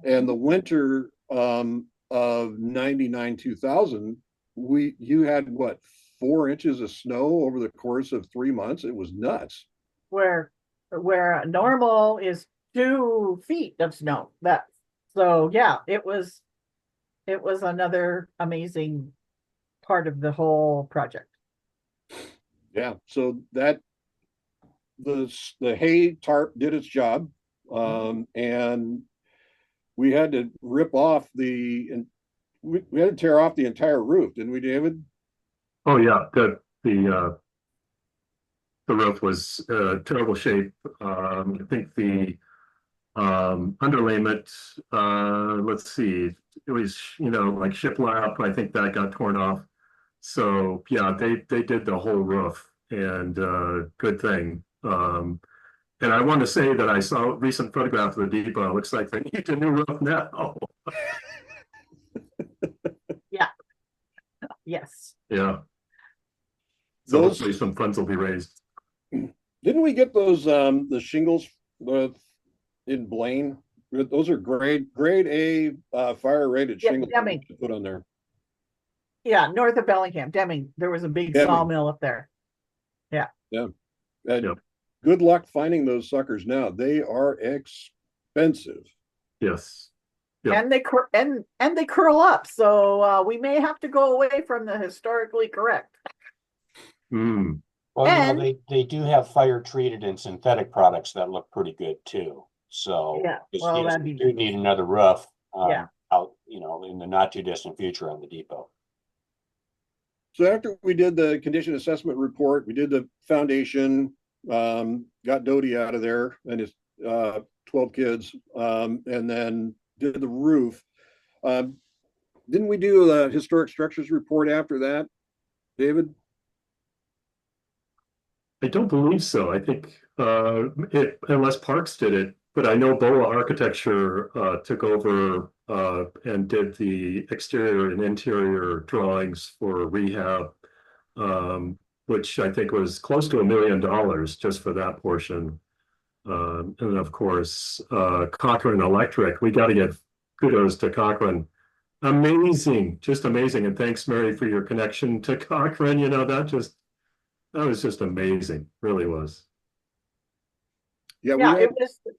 And the winter of 99, 2000, you had what, 4 inches of snow over the course of 3 months. It was nuts. Where normal is 2 feet of snow. So yeah, it was another amazing part of the whole project. Yeah, so that the hay tarp did its job, and we had to rip off we had to tear off the entire roof, didn't we, David? Oh yeah, the roof was terrible shape. I think the underlayment, let's see, it was like shiplap. I think that got torn off. So yeah, they did the whole roof, and good thing. And I want to say that I saw a recent photograph of the depot. It looks like they need a new roof now. Yeah. Yes. Yeah. So hopefully some funds will be raised. Didn't we get those the shingles in Blaine? Those are grade A fire rated shingles to put on there. Yeah, north of Bellingham, Deming. There was a big sawmill up there. Yeah. Yeah. Good luck finding those suckers now. They are expensive. Yes. Yep. And they curl up. So we may have to go away from the historically correct. Mm. Well, they do have fire treated and synthetic products that look pretty good too. So yeah, well, yes, we do need another roof out, in the not too distant future on the depot. So after we did the condition assessment report, we did the foundation, got Doty out of there and his 12 kids, and then did the roof. Didn't we do a historic structures report after that, David? I don't believe so. I think unless Parks did it, but I know BOA Architecture took over and did the exterior and interior drawings for rehab, which I think was close to $1 million just for that portion. And of course, Cochrane Electric, we got to give kudos to Cochrane. Amazing, just amazing. And thanks, Mary, for your connection to Cochrane. That was just amazing, really was. Yeah,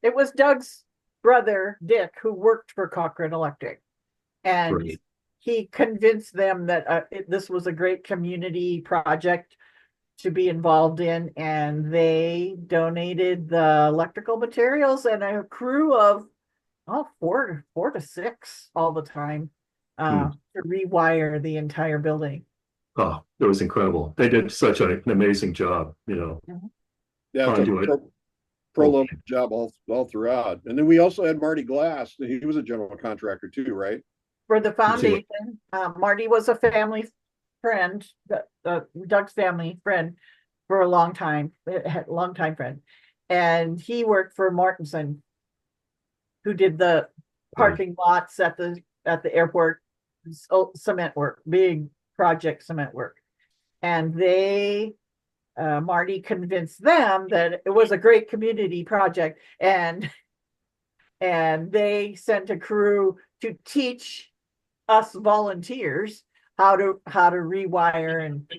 it was Doug's brother Dick who worked for Cochrane Electric, and he convinced them that this was a great community project to be involved in, and they donated the electrical materials and a crew of four to six all the time to rewire the entire building. Oh, it was incredible. They did such an amazing job, you know. Yeah, it's Conduit. a pro level job all throughout. And then we also had Marty Glass. He was a general contractor too, right? For the foundation, Marty was a family friend, Doug's family friend for a long time friend. And he worked for Mortensen, who did the parking lots at the airport, cement work, big project cement work. And Marty convinced them that it was a great community project, and they sent a crew to teach us volunteers how to rewire and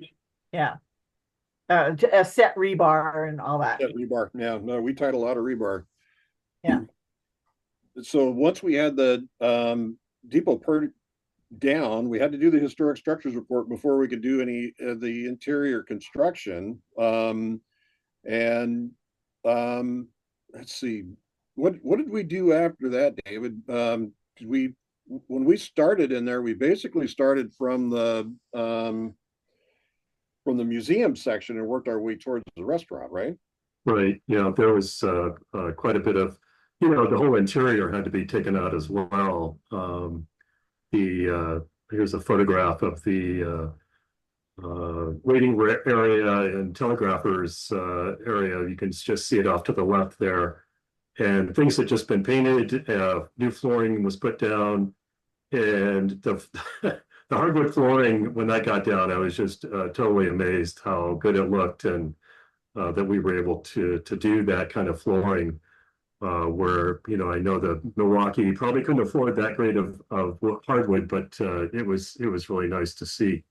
set rebar and all that. Set rebar. Yeah, no, we tied a lot of rebar. Yeah. So once we had the depot down, we had to do the historic structures report before we could do any of the interior construction. Let's see, what did we do after that, David? When we started in there, we basically started from the museum section and worked our way towards the restaurant, right? Right. Yeah, there was quite a bit of, the whole interior had to be taken out as well. Here's a photograph of the waiting area and telegraphers area. You can just see it off to the left there. And things had just been painted, new flooring was put down, and the the hardwood flooring, when that got down, I was just totally amazed how good it looked, and that we were able to do that kind of flooring. Where I know that Milwaukee probably couldn't afford that grade of hardwood, but it was really nice to see.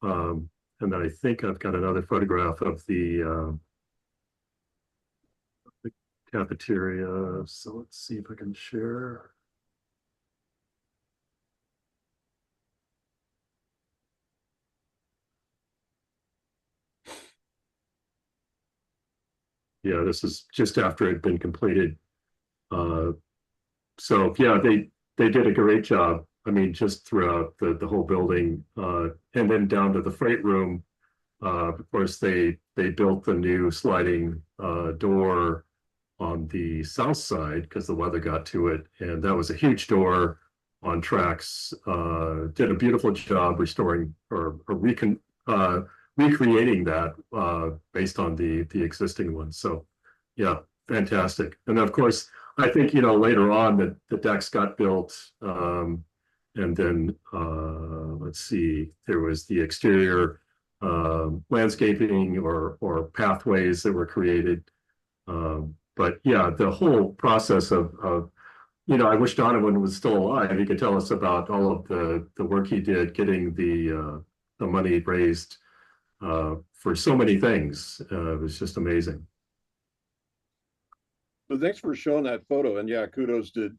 And then I think I've got another photograph of the cafeteria. So let's see if I can share. Yeah, this is just after it had been completed. So yeah, they did a great job. I mean, just throughout the whole building, and then down to the freight room. Of course, they built the new sliding door on the south side because the weather got to it, and that was a huge door on tracks. Did a beautiful job restoring or recreating that based on the existing one. So yeah, fantastic. And of course, I think later on that the decks got built, and then let's see, there was the exterior landscaping or pathways that were created. But yeah, the whole process of I wish Donovan was still alive. He could tell us about all of the work he did getting the money raised for so many things. It was just amazing. So thanks for showing that photo, and yeah, kudos to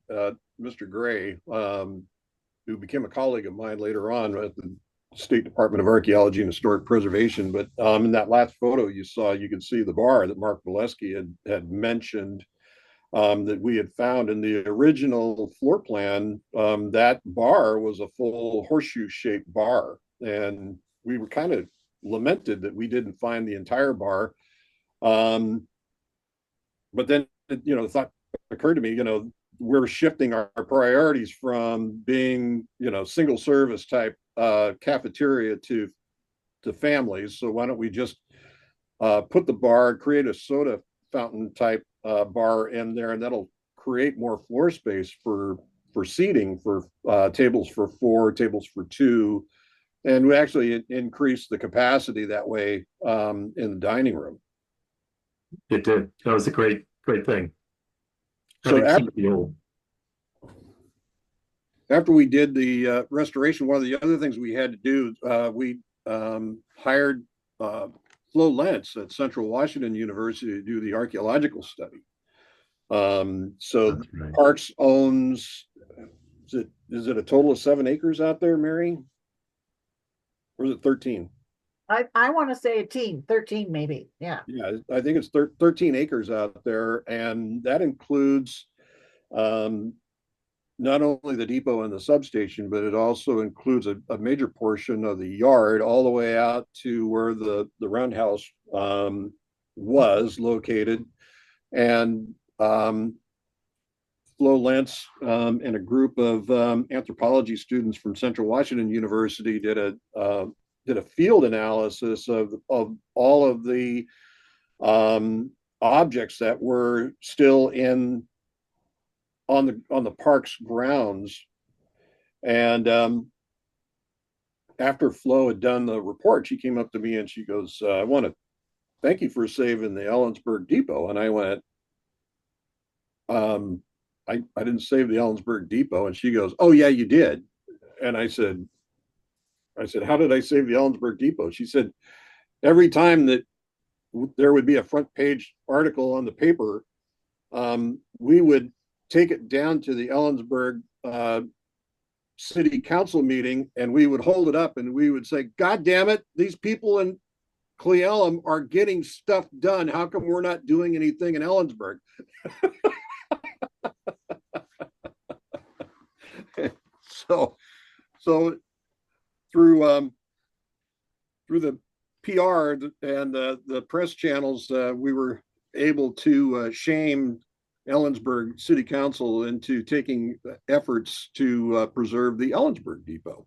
Mr. Gray, who became a colleague of mine later on at the State Department of Archaeology and Historic Preservation. But in that last photo you saw, you could see the bar that Mark Valesky had mentioned that we had found in the original floor plan. That bar was a full horseshoe-shaped bar, and we were kind of lamented that we didn't find the entire bar. But then, the thought occurred to me, we're shifting our priorities from being, single service type cafeteria to families. So why don't we just put the bar, create a soda fountain type bar in there, and that'll create more floor space for seating, for tables for 4, tables for 2, and we actually increase the capacity that way in the dining room. It did. That was a great thing. So after we did the restoration, one of the other things we had to do, we hired Flo Lentz at Central Washington University to do the archaeological study. So right. Parks owns, is it is it a total of 7 acres out there, Mary? Or is it 13? I want to say a team, 13 maybe. Yeah. Yeah, I think it's 13 acres out there, and that includes not only the depot and the substation, but it also includes a major portion of the yard all the way out to where the roundhouse was located. And Flo Lentz and a group of anthropology students from Central Washington University did a field analysis of all of the objects that were still on the park's grounds. And after Flo had done the report, she came up to me and she goes, "I want to thank you for saving the Ellensburg Depot." And I went, I didn't save the Ellensburg Depot. And she goes, "Oh yeah, you did." And I said, "How did I save the Ellensburg Depot?" She said, "Every time that there would be a front page article on the paper, we would take it down to the Ellensburg city council meeting, and we would hold it up and we would say, 'God damn it, these people in Cle Elum are getting stuff done. How come we're not doing anything in Ellensburg?'" So through the PR and the press channels, we were able to shame Ellensburg City Council into taking efforts to preserve the Ellensburg Depot.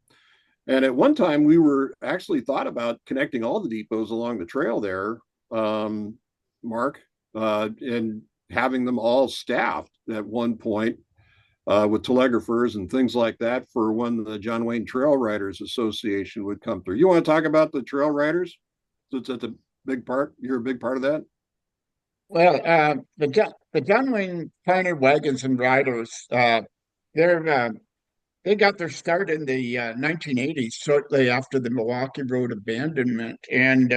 And at one time, we were actually thought about connecting all the depots along the trail there, Mark, and having them all staffed at one point with telegraphers and things like that for when the John Wayne Trail Riders Association would come through. You want to talk about the trail riders? That's a big part. You're a big part of that. Well, the John Wayne Pioneer Wagons and Riders, they got their start in the 1980s, shortly after the Milwaukee Road abandonment, and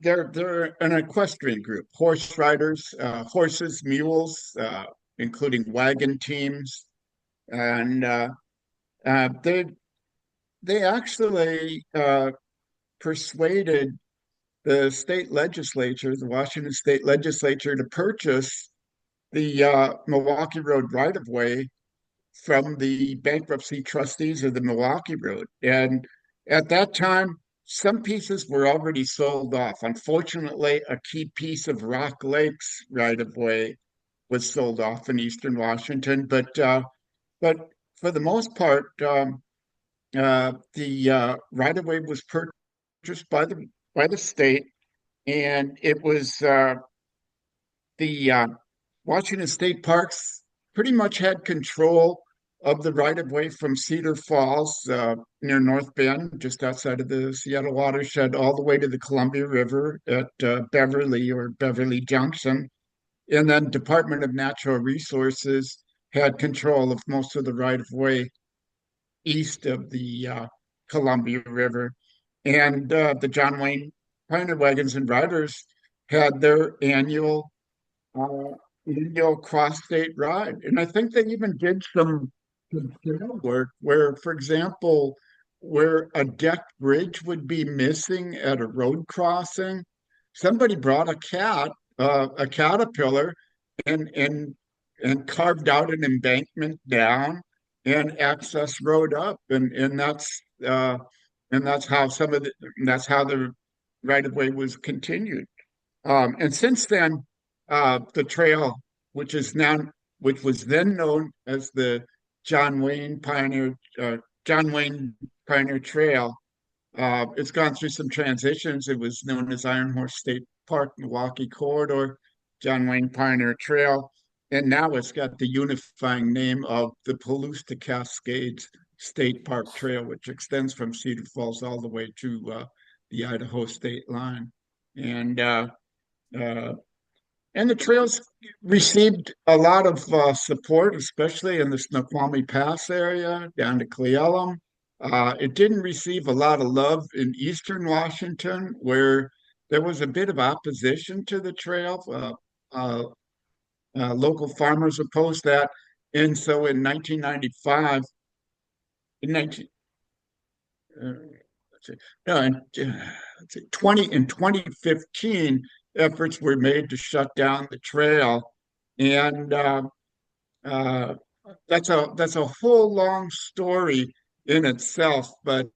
they're an equestrian group: horse riders, horses, mules, including wagon teams, and they actually persuaded the state legislature, the Washington state legislature, to purchase the Milwaukee Road right-of-way from the bankruptcy trustees of the Milwaukee Road. And at that time, some pieces were already sold off. Unfortunately, a key piece of Rock Lake's right-of-way was sold off in Eastern Washington. But for the most part, the right-of-way was purchased by the state, and it was the Washington State Parks pretty much had control of the right-of-way from Cedar Falls near North Bend, just outside of the Seattle watershed, all the way to the Columbia River at Beverly or Beverly Junction. And then Department of Natural Resources had control of most of the right-of-way east of the Columbia River. And the John Wayne Pioneer Wagons and Riders had their annual cross-state ride. And I think they even did some work where, for example, where a decked bridge would be missing at a road crossing, somebody brought a caterpillar, and carved out an embankment down and access road up, and that's how the right of way was continued. And since then, the trail, which was then known as the John Wayne Pioneer Trail, it's gone through some transitions. It was known as Iron Horse State Park, Milwaukee Corridor, John Wayne Pioneer Trail, and now it's got the unifying name of the Palouse to Cascades State Park Trail, which extends from Cedar Falls all the way to the Idaho state line. And the trails received a lot of support, especially in the Snoqualmie Pass area down to Cle Elum. It didn't receive a lot of love in Eastern Washington, where there was a bit of opposition to the trail. Local farmers opposed that. And so in 1995, in 19, let's see, no, let's see, 2015, efforts were made to shut down the trail, and uh, that's a whole long story in itself. But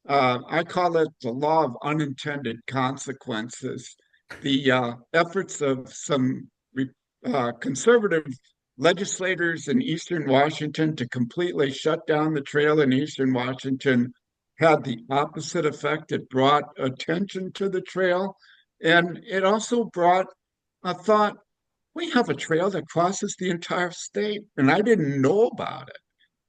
I call it the law of unintended consequences. The efforts of some conservative legislators in Eastern Washington to completely shut down the trail in Eastern Washington had the opposite effect. It brought attention to the trail, and it also brought a thought, we have a trail that crosses the entire state, and I didn't know about it.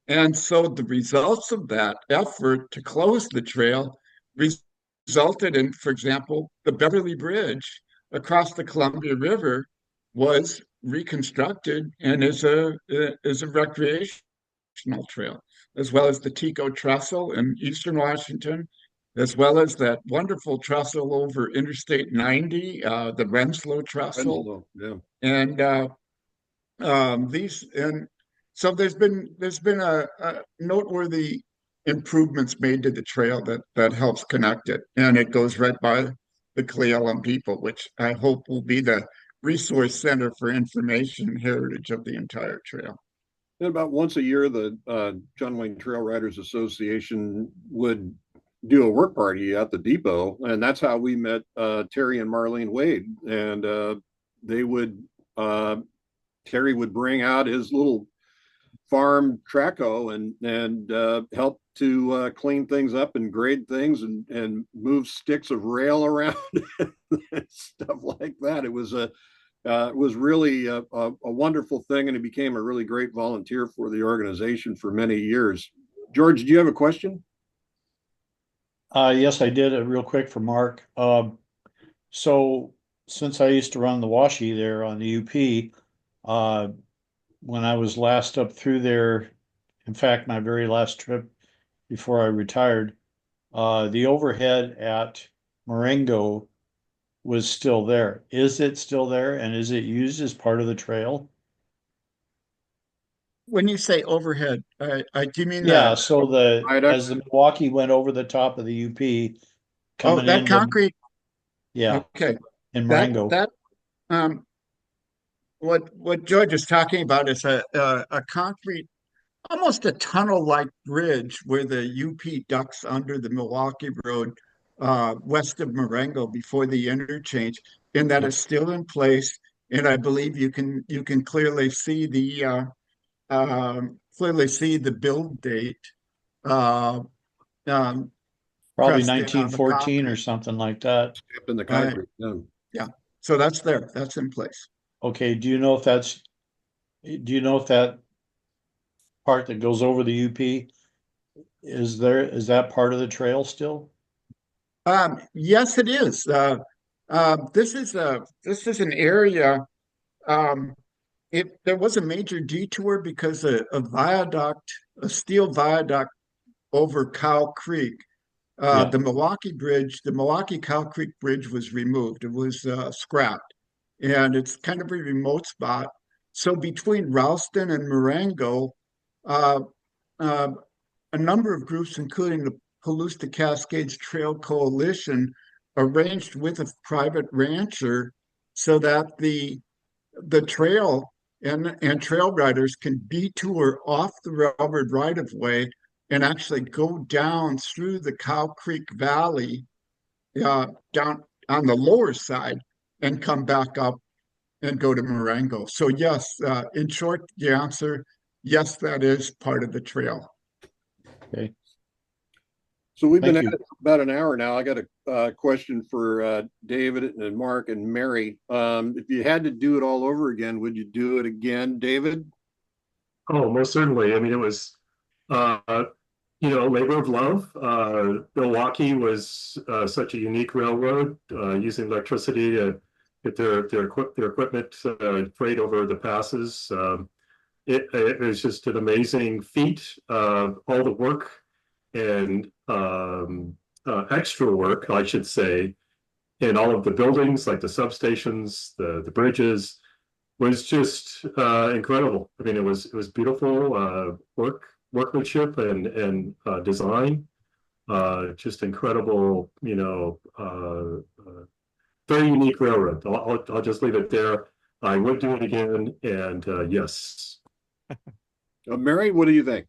And so the results of that effort to close the trail resulted in, for example, the Beverly Bridge across the Columbia River was reconstructed and is a recreational trail, as well as the Tico Trestle in Eastern Washington, as well as that wonderful trestle over Interstate 90, the Renslow Trestle, Yeah. and these and so there's been a noteworthy improvements made to the trail that helps connect it, and it goes right by the Cle Elum people, which I hope will be the resource center for information and heritage of the entire trail. And about once a year, the John Wayne Trail Riders Association would do a work party at the depot, and that's how we met Terry and Marlene Wade. And they would Terry would bring out his little farm traco and help to clean things up and grade things and move sticks of rail around and stuff like that. It was really a wonderful thing, and he became a really great volunteer for the organization for many years. George, do you have a question? Yes, I did. Real quick for Mark. So since I used to run the washi there on the UP, when I was last up through there, in fact, my very last trip before I retired, the overhead at Marengo was still there. Is it still there, and is it used as part of the trail? When you say overhead, I do you mean Yeah, so viaduct? as the Milwaukee went over the top of the UP coming that into, concrete? yeah, Okay, in that Marengo. that what George is talking about is a concrete, almost a tunnel-like bridge where the UP ducks under the Milwaukee Road west of Marengo before the interchange, and that is still in place. And I believe you can clearly see the build date uh, um, Probably pressed in on the 1914 or concrete. something like that. Kept in the concrete. Yeah. Yeah, so that's there. That's in place. Okay, do you know if that part that goes over the UP is that part of the trail still? Yes, it is. This is an area. Um, there was a major detour because a steel viaduct over Cow Creek. Yeah. The Milwaukee Cow Creek Bridge was removed. It was scrapped, and it's kind of a remote spot. So between Ralston and Marengo, uh, uh, a number of groups, including the Palouse Cascades Trail Coalition, arranged with a private rancher so that the trail and trail riders can detour off the railroad right of way and actually go down through the Cow Creek Valley, down on the lower side, and come back up and go to Marengo. So yes, in short, the answer, yes, that is part of the trail. Okay. So we've been Thank at you. it about an hour now. I got a question for David and Mark and Mary. If you had to do it all over again, would you do it again, David? Oh, most certainly. I mean, it was, labor of love. Milwaukee was such a unique railroad, using electricity to get their equipment freight over the passes. It was just an amazing feat. All the work and extra work, I should say, in all of the buildings, like the substations, the bridges, was just incredible. I mean, it was beautiful workmanship and design. Just incredible, very unique railroad. I'll just leave it there. I would do it again, and yes. Mary, what do you think?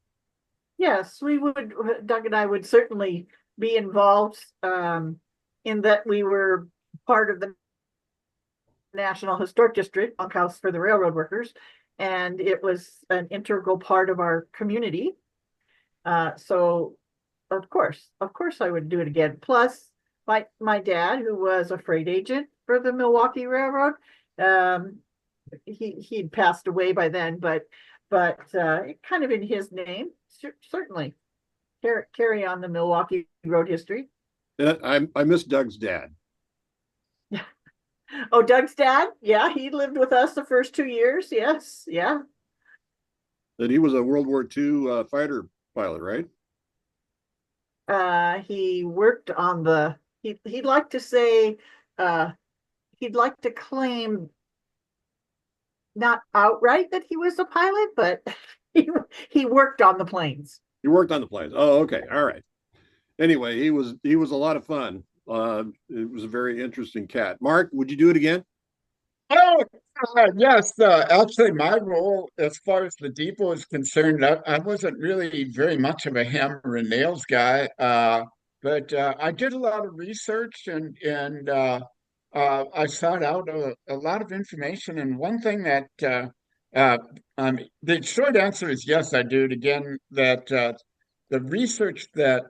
Yes, we would, Doug and I would certainly be involved in that we were part of the National Historic District, Bunkhouse for the Railroad Workers, and it was an integral part of our community. So of course I would do it again. Plus my dad, who was a freight agent for the Milwaukee Railroad, he'd passed away by then, but kind of in his name, certainly carry on the Milwaukee road history. I miss Doug's dad. Oh, Doug's dad? Yeah, he lived with us the first 2 years. Yes, yeah. That he was a World War II fighter pilot, right? He worked on the. He'd like to say, he'd like to claim not outright that he was a pilot, but he worked on the planes. He worked on the planes. Oh, okay, all right. Anyway, he was a lot of fun. It was a very interesting cat. Mark, would you do it again? Oh, yes. Actually, my role as far as the depot is concerned, I wasn't really very much of a hammer and nails guy, but I did a lot of research and I sought out a lot of information. And one thing that the short answer is yes, I do it again. That the research that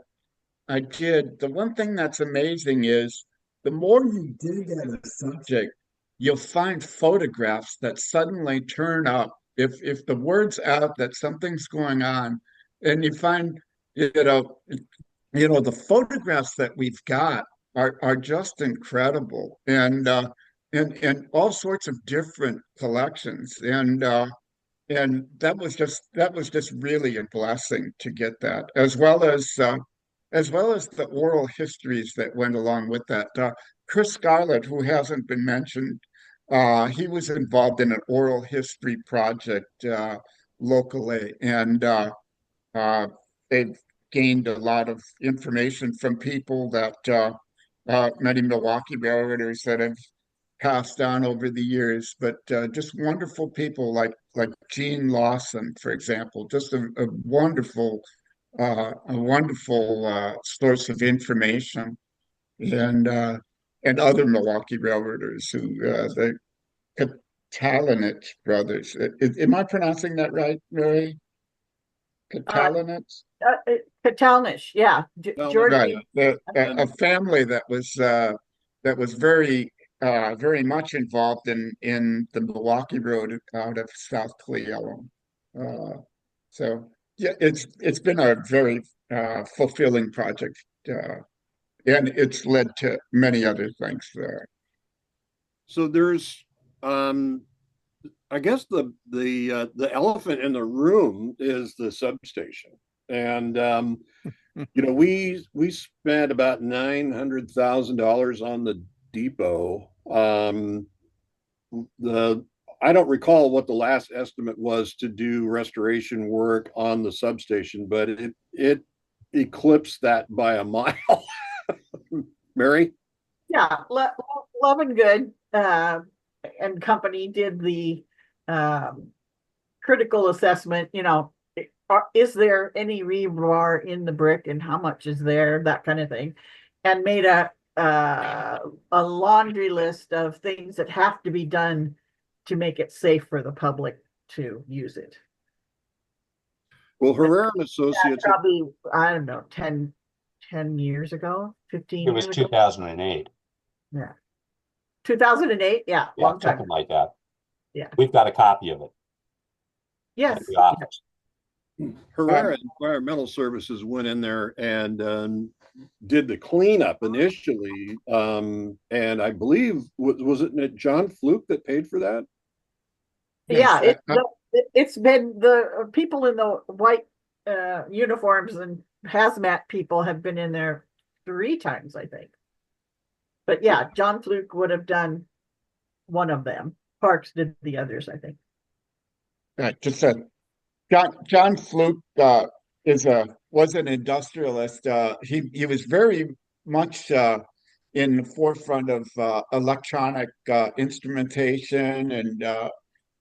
I did, the one thing that's amazing is the more you dig at a subject, you'll find photographs that suddenly turn up. If the word's out that something's going on, and you find, the photographs that we've got are just incredible, and all sorts of different collections, and that was just really a blessing to get that, as well as the oral histories that went along with that. Chris Scarlett, who hasn't been mentioned, he was involved in an oral history project locally, and they've gained a lot of information from people that many Milwaukee railroaders that have passed on over the years, but just wonderful people like Gene Lawson, for example, just a wonderful source of information, and other Milwaukee railroaders who the Catalanich brothers. Am I pronouncing that right, Mary? Catalanich? Katalnish, yeah. George. Right. A family that was very much involved in the Milwaukee Road out of South Cleelum. So yeah, it's been a very fulfilling project, and it's led to many other things there. So there's, I guess the elephant in the room is the substation, and we spent about $900,000 on the depot. I don't recall what the last estimate was to do restoration work on the substation, but it eclipsed that by a mile. Mary? Yeah, Love and Good and company did the critical assessment. Is there any rebar in the brick, and how much is there? That kind of thing, and made a laundry list of things that have to be done to make it safe for the public to use it. Well, Herrera and Associates, probably, I don't know, 10 years ago, 15 It was years ago. 2008. Yeah. 2008, yeah, Yeah, long time. something like that. Yeah. We've got a copy of it Yes. in the office. Herrera Environmental Services went in there and did the cleanup initially, and I believe was it John Fluke that paid for that? Yeah, it's been the people in the white uniforms and hazmat people have been in there 3 times, I think. But yeah, John Fluke would have done one of them. Parks did the others, I think. Just a John Fluke was an industrialist. He was very much in the forefront of electronic instrumentation and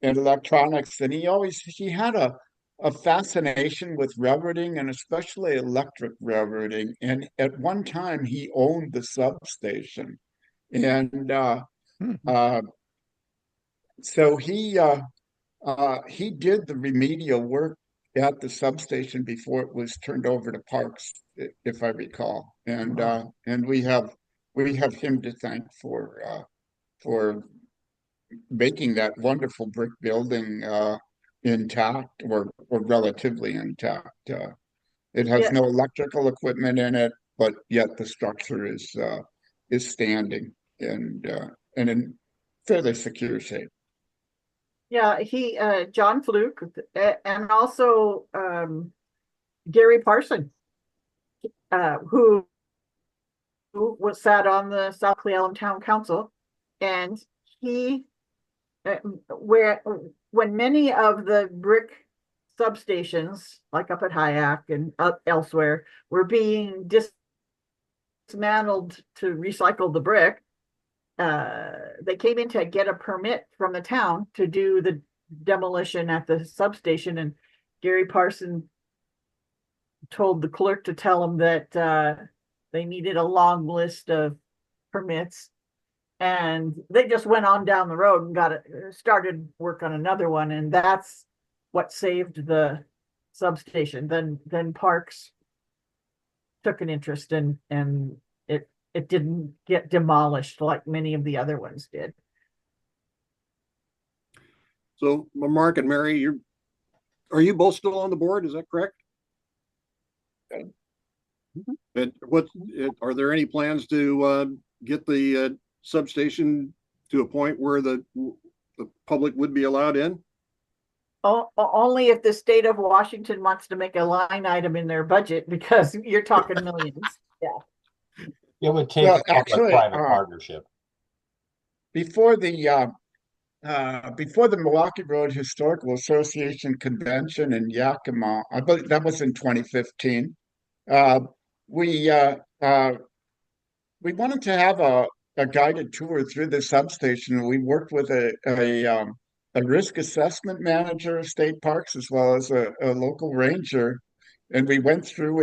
electronics, and he had a fascination with railroading and especially electric railroading. And at one time, he owned the substation, and so he did the remedial work at the substation before it was turned over to Parks, if I recall. And we have him to thank for making that wonderful brick building intact or relatively intact. It has no electrical equipment in it, but yet the structure is standing and in fairly secure shape. Yeah, John Fluke, and also Gary Parson, who was sat on the South Clealum Town Council, and he, when many of the brick substations, like up at Hyack and elsewhere, were being dismantled to recycle the brick, they came in to get a permit from the town to do the demolition at the substation, and Gary Parson told the clerk to tell him that they needed a long list of permits, and they just went on down the road and started work on another one, and that's what saved the substation. Then Parks took an interest and it didn't get demolished like many of the other ones did. So Mark and Mary, are you both still on the board? Is that correct? And are there any plans to get the substation to a point where the public would be allowed in? Only if the state of Washington wants to make a line item in their budget, because you're talking millions. Yeah. It would take a public-private partnership. Before the Milwaukee Road Historical Association convention in Yakima, I believe that was in 2015. We wanted to have a guided tour through the substation. We worked with a risk assessment manager of state parks as well as a local ranger, and we went through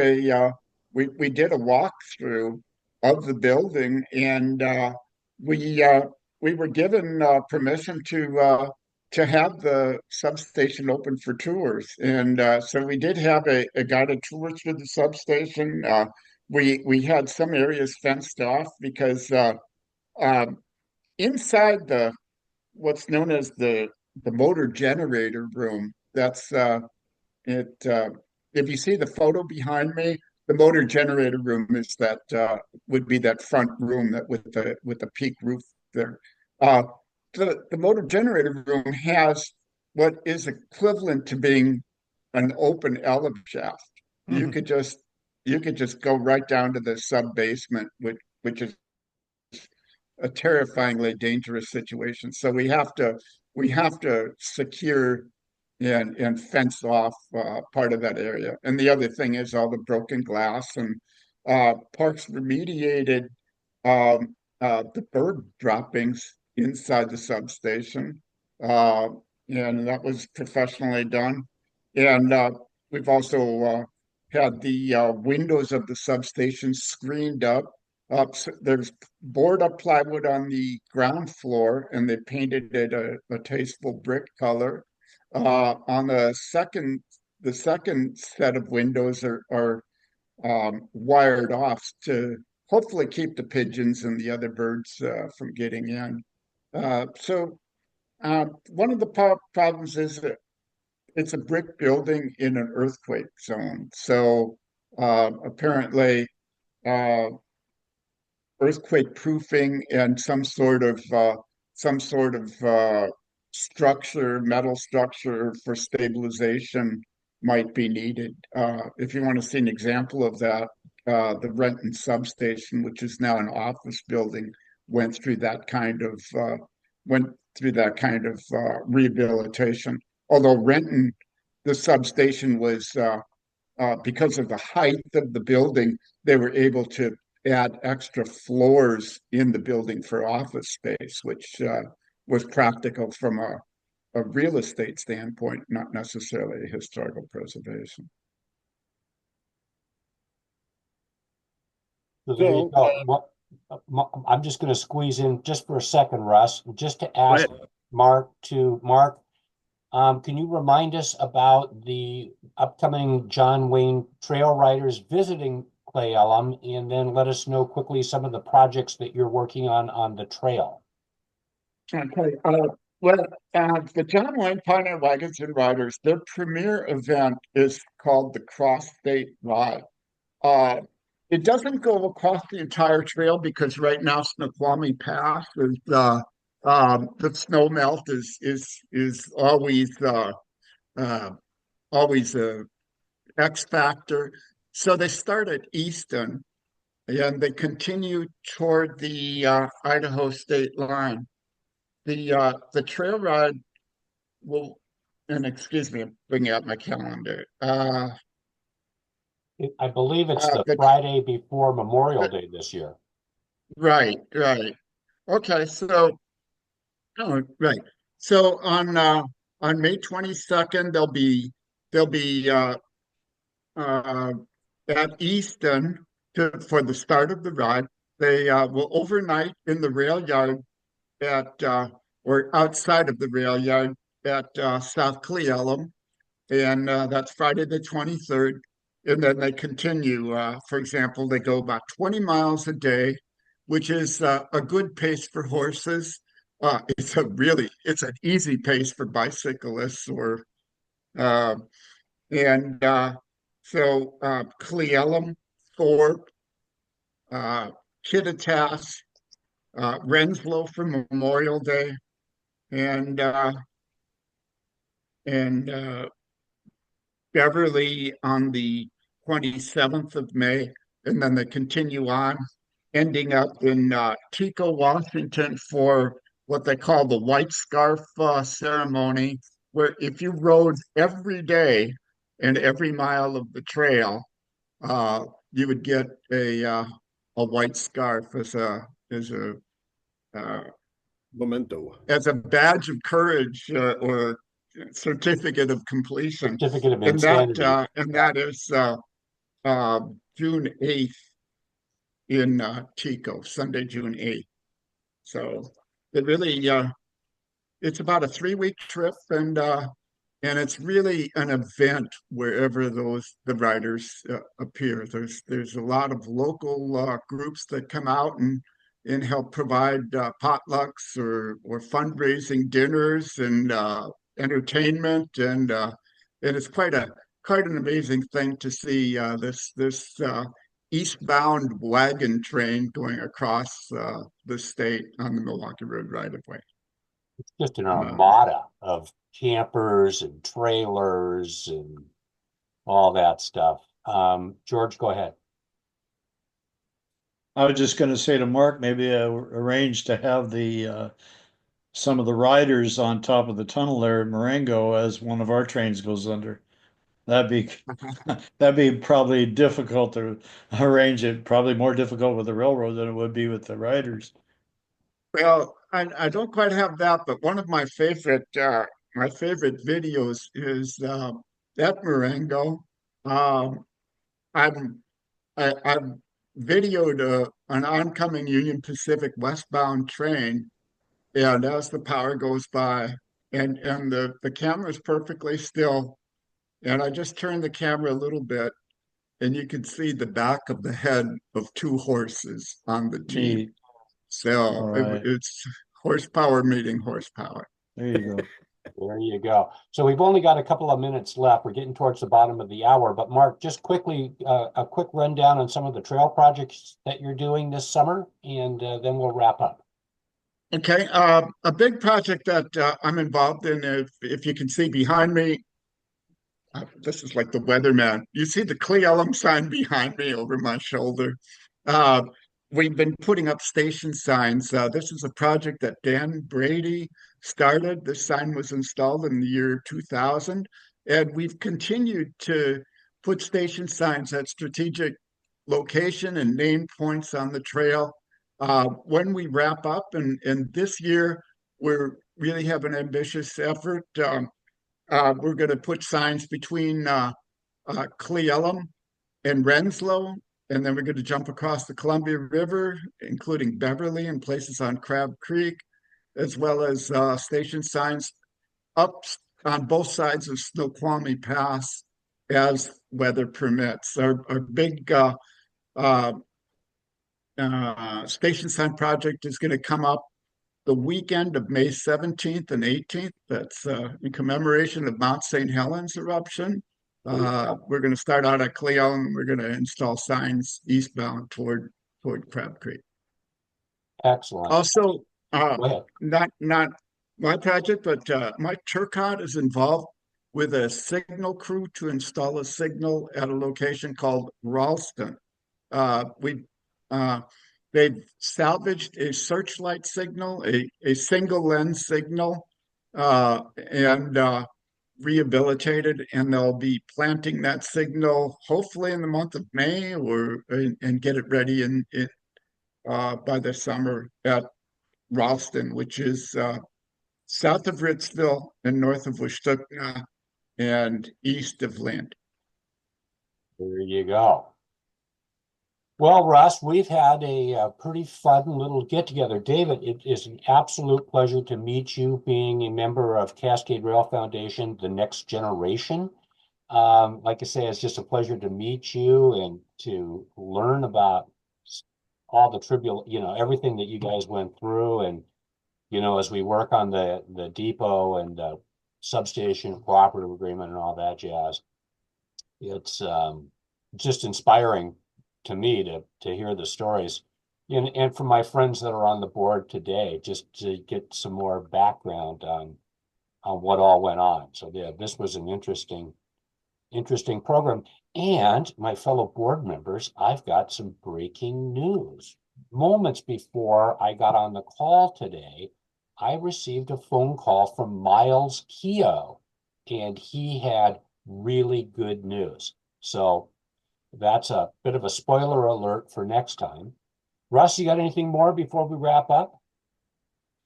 we did a walkthrough of the building, and we were given permission to have the substation open for tours, and so we did have a guided tour through the substation. We had some areas fenced off because inside what's known as the motor generator room, that's it. If you see the photo behind me, the motor generator room is would be that front room with the peak roof there. The motor generator room has what is equivalent to being an open elevator shaft. Mm-hmm. You could just go right down to the sub basement, which is a terrifyingly dangerous situation. So we have to secure and fence off part of that area. And the other thing is all the broken glass, and Parks remediated the bird droppings inside the substation, and that was professionally done. And we've also had the windows of the substation screened up. So there's board up plywood on the ground floor, and they painted it a tasteful brick color. On the second set of windows are wired off to hopefully keep the pigeons and the other birds from getting in. So one of the problems is that it's a brick building in an earthquake zone. So apparently earthquake proofing and some sort of structure, metal structure for stabilization might be needed. If you want to see an example of that, the Renton substation, which is now an office building, went through through that kind of rehabilitation. Although Renton, the substation was because of the height of the building, they were able to add extra floors in the building for office space, which was practical from a real estate standpoint, not necessarily a historical preservation. So there you So, go. I'm just going to squeeze in just for a second, Russ, just to Go ask ahead. Mark, can you remind us about the upcoming John Wayne Trail Riders visiting Clay Elum, and then let us know quickly some of the projects that you're working on the trail? Okay. Well, the John Wayne Pioneer Wagons and Riders, their premier event is called the Cross State Ride. Uh, it doesn't go across the entire trail because right now Snoqualmie Pass is the snow melt is uh, always a X factor. So they start at Easton and they continue toward the Idaho state line. The trail ride will, and excuse me, I'm bringing out my calendar. I believe it's the The, Friday before Memorial Day this year. right, right. Okay, so oh, right. So on May 22nd, they'll be uh, at Easton for the start of the ride. They will overnight in the rail yard at or outside of the rail yard at South Cle Elum, and that's Friday the 23rd. And then they continue. For example, they go about 20 miles a day, which is a good pace for horses. It's an easy pace for bicyclists or uh, and so Cle Elum, Thorpe, uh, Kittitas, Renslow for Memorial Day, and and Beverly on the 27th of May, and then they continue on, ending up in Tico, Washington for what they call the White Scarf ceremony, where if you rode every day and every mile of the trail, you would get a white scarf uh, Memento. as a badge of courage or certificate of completion, Certificate of Insanity. and that is uh, June 8th in Tico, Sunday, June 8th. So it really it's about a 3 week trip, and it's really an event wherever the riders appear. There's a lot of local groups that come out and help provide potlucks or fundraising dinners and entertainment, and it's quite an amazing thing to see this eastbound wagon train going across the state on the Milwaukee Road right of way. It's just an Uh, armada of campers and trailers and all that stuff. George, go ahead. I was just going to say to Mark, maybe arrange to have the some of the riders on top of the tunnel there at Marengo as one of our trains goes under. That'd be that'd be probably difficult to arrange it. Probably more difficult with the railroad than it would be with the riders. Well, I don't quite have that, but one of my favorite videos is at Marengo. Um, I'm I've videoed an oncoming Union Pacific westbound train, and as the power goes by, and the camera is perfectly still, and I just turn the camera a little bit, and you can see the back of the head of two horses on the team. Neat. All So right. it's horsepower meeting horsepower. There you go. There you go. So we've only got a couple of minutes left. We're getting towards the bottom of the hour, but Mark, just quickly, a quick rundown on some of the trail projects that you're doing this summer, and then we'll wrap up. Okay, a big project that I'm involved in, if you can see behind me, this is like the weatherman. You see the Cle Elum sign behind me over my shoulder. Uh, we've been putting up station signs. This is a project that Dan Brady started. This sign was installed in the year 2000, and we've continued to put station signs at strategic location and name points on the trail. When we wrap up, and this year we're really have an ambitious effort. We're going to put signs between Cle Elum and Renslow, and then we're going to jump across the Columbia River, including Beverly and places on Crab Creek, as well as station signs up on both sides of Snoqualmie Pass as weather permits. Our big station sign project is going to come up the weekend of May 17th and 18th. That's in commemoration of Mount St. Helens eruption. We're going to start out at Cleo, and we're going to install signs eastbound toward Crab Creek. Excellent. Also, Go ahead. not my project, but Mike Turcott is involved with a signal crew to install a signal at a location called Ralston. They've salvaged a searchlight signal, a single lens signal, and rehabilitated, and they'll be planting that signal hopefully in the month of May and get it ready by the summer at Ralston, which is south of Ritzville and north of Washtukna and east of Lind. There you go. Well, Russ, we've had a pretty fun little get together. David, it is an absolute pleasure to meet you, being a member of Cascade Rail Foundation, the next generation. Like I say, it's just a pleasure to meet you and to learn about all the trivial, everything that you guys went through. And, as we work on the depot and the substation cooperative agreement and all that jazz, it's just inspiring to me to hear the stories, and from my friends that are on the board today, just to get some more background on what all went on. So yeah, this was an interesting program. And my fellow board members, I've got some breaking news. Moments before I got on the call today, I received a phone call from Miles Keogh, and he had really good news. So that's a bit of a spoiler alert for next time. Russ, you got anything more before we wrap up?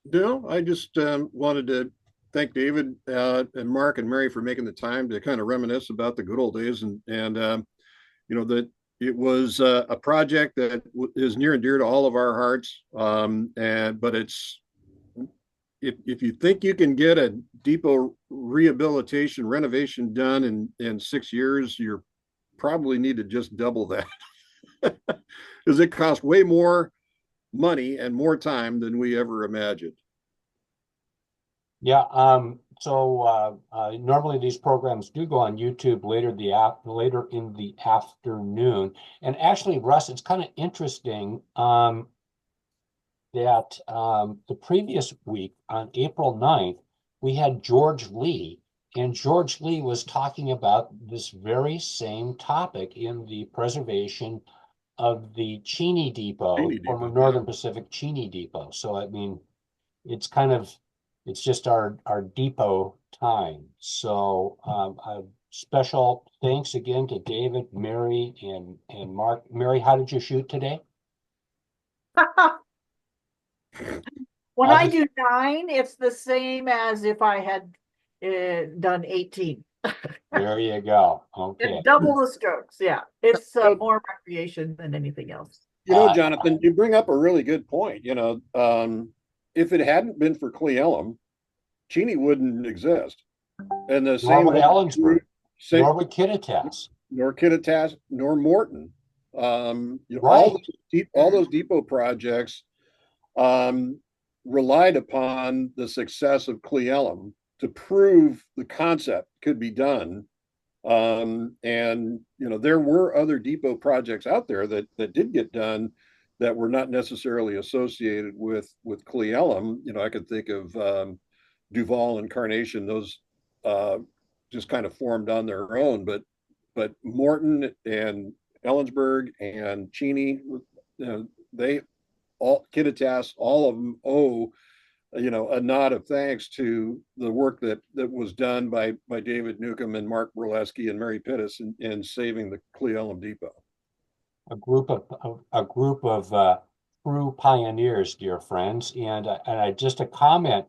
No, I just wanted to thank David and Mark and Mary for making the time to kind of reminisce about the good old days, and that it was a project that is near and dear to all of our hearts. But it's if you think you can get a depot rehabilitation renovation done in 6 years, you're probably need to just double that because it costs way more money and more time than we ever imagined. Yeah. So normally these programs do go on YouTube later in the afternoon. And actually, Russ, it's kind of interesting that the previous week on April 9th, we had George Lee. And George Lee was talking about this very same topic in the preservation of the Cheney Depot, former Northern Pacific Cheney Depot. So, I mean, it's just our depot time. So a special thanks again to David, Mary, and Mark. Mary, how did you shoot today? When I do 9, it's the same as if I had done 18. There you go. Okay. Double the strokes. Yeah, it's more recreation than anything else. Jonathan, you bring up a really good point. If it hadn't been for Cle Elum, Cheney wouldn't exist. And the same with Ellensburg, nor with Kittitas, nor Kittitas, nor Morton. Right. All those depot projects relied upon the success of Cle Elum to prove the concept could be done. There were other depot projects out there that did get done that were not necessarily associated with Cle Elum. I could think of Duval and Carnation; those just kind of formed on their own. But Morton and Ellensburg and Cheney, they all Kittitas, all of them owe a nod of thanks to the work that was done by David Newcomb and Mark Burleski and Mary Pittis in saving the Cle Elum Depot. A group of true pioneers, dear friends, and just a comment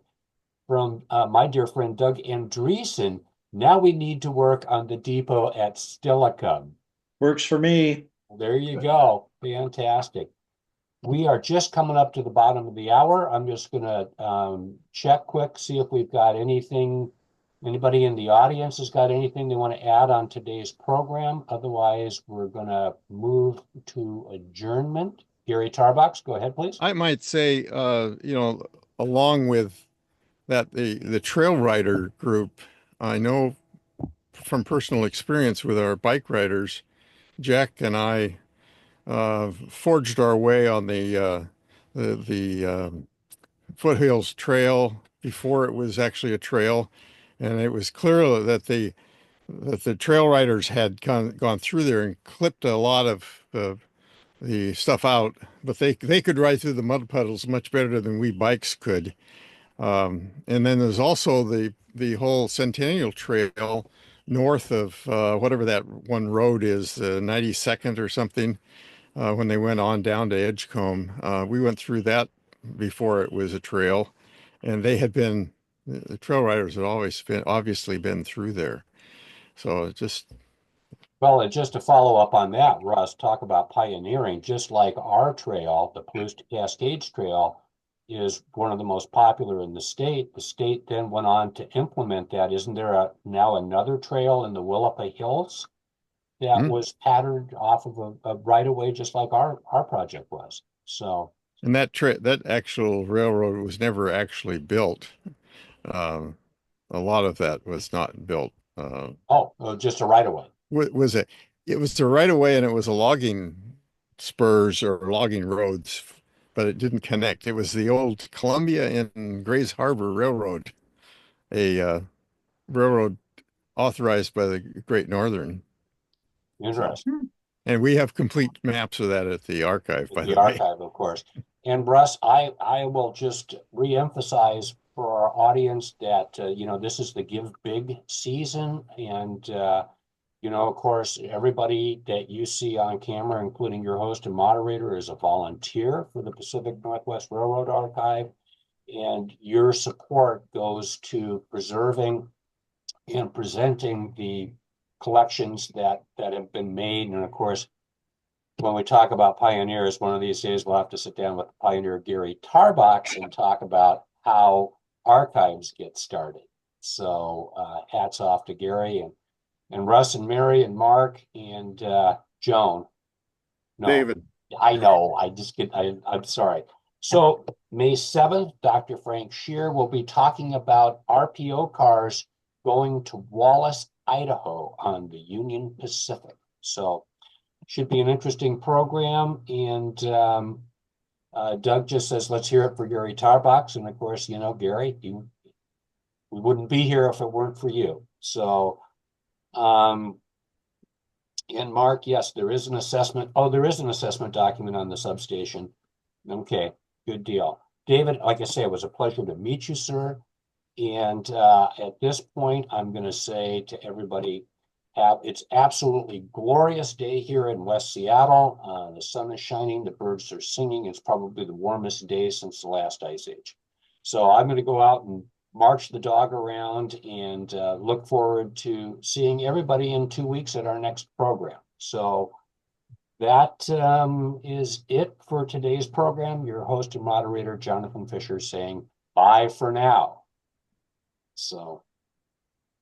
from my dear friend Doug Andreessen. Now we need to work on the depot at Stillicum. Works for me. There you go. Fantastic. We are just coming up to the bottom of the hour. I'm just going to check quick, see if we've got anything. Anybody in the audience has got anything they want to add on today's program? Otherwise, we're going to move to adjournment. Gary Tarbox, go ahead, please. I might say, along with that, the trail rider group, I know from personal experience with our bike riders, Jack and I forged our way on the Foothills Trail before it was actually a trail, and it was clear that the trail riders had gone through there and clipped a lot of the stuff out, but they could ride through the mud puddles much better than we bikes could. And then there's also the whole Centennial Trail north of whatever that one road is, 92nd or something, when they went on down to Edgecombe. We went through that before it was a trail, and the trail riders had obviously been through there. So it just. Well, and just to follow up on that, Russ, talk about pioneering, just like our trail, the Palouse to Cascades Trail, is one of the most popular in the state. The state then went on to implement that. Isn't there now another trail in the Willapa Hills that was patterned off of a right-of-way, just like our project was? So. And that actual railroad was never actually built. A lot of that was not built. Just a right-of-way. It was a right of way, and it was a logging spurs or logging roads, but it didn't connect. It was the old Columbia and Grays Harbor Railroad, a railroad authorized by the Great Northern. Interesting. And we have complete maps of that at the archive, by the way. Archive, of course. And Russ, I will just reemphasize for our audience that this is the Give Big season, and of course, everybody that you see on camera, including your host and moderator, is a volunteer for the Pacific Northwest Railroad Archive. And your support goes to preserving and presenting the collections that have been made. And of course, when we talk about pioneers, one of these days we'll have to sit down with pioneer Gary Tarbox and talk about how archives get started. So hats off to Gary and Russ and Mary and Mark and Joan. No, David. I know. I'm sorry. So May 7th, Dr. Frank Shear will be talking about RPO cars going to Wallace, Idaho on the Union Pacific. So should be an interesting program. And Doug just says, let's hear it for Gary Tarbox. And of course, Gary, we wouldn't be here if it weren't for you. So and Mark, yes, there is an assessment. Oh, there is an assessment document on the substation. Okay, good deal. David, like I say, it was a pleasure to meet you, sir. And at this point, I'm going to say to everybody, it's absolutely glorious day here in West Seattle. The sun is shining, the birds are singing. It's probably the warmest day since the last ice age. So I'm going to go out and march the dog around and look forward to seeing everybody in 2 weeks at our next program. So that is it for today's program. Your host and moderator, Jonathan Fisher, saying bye for now. So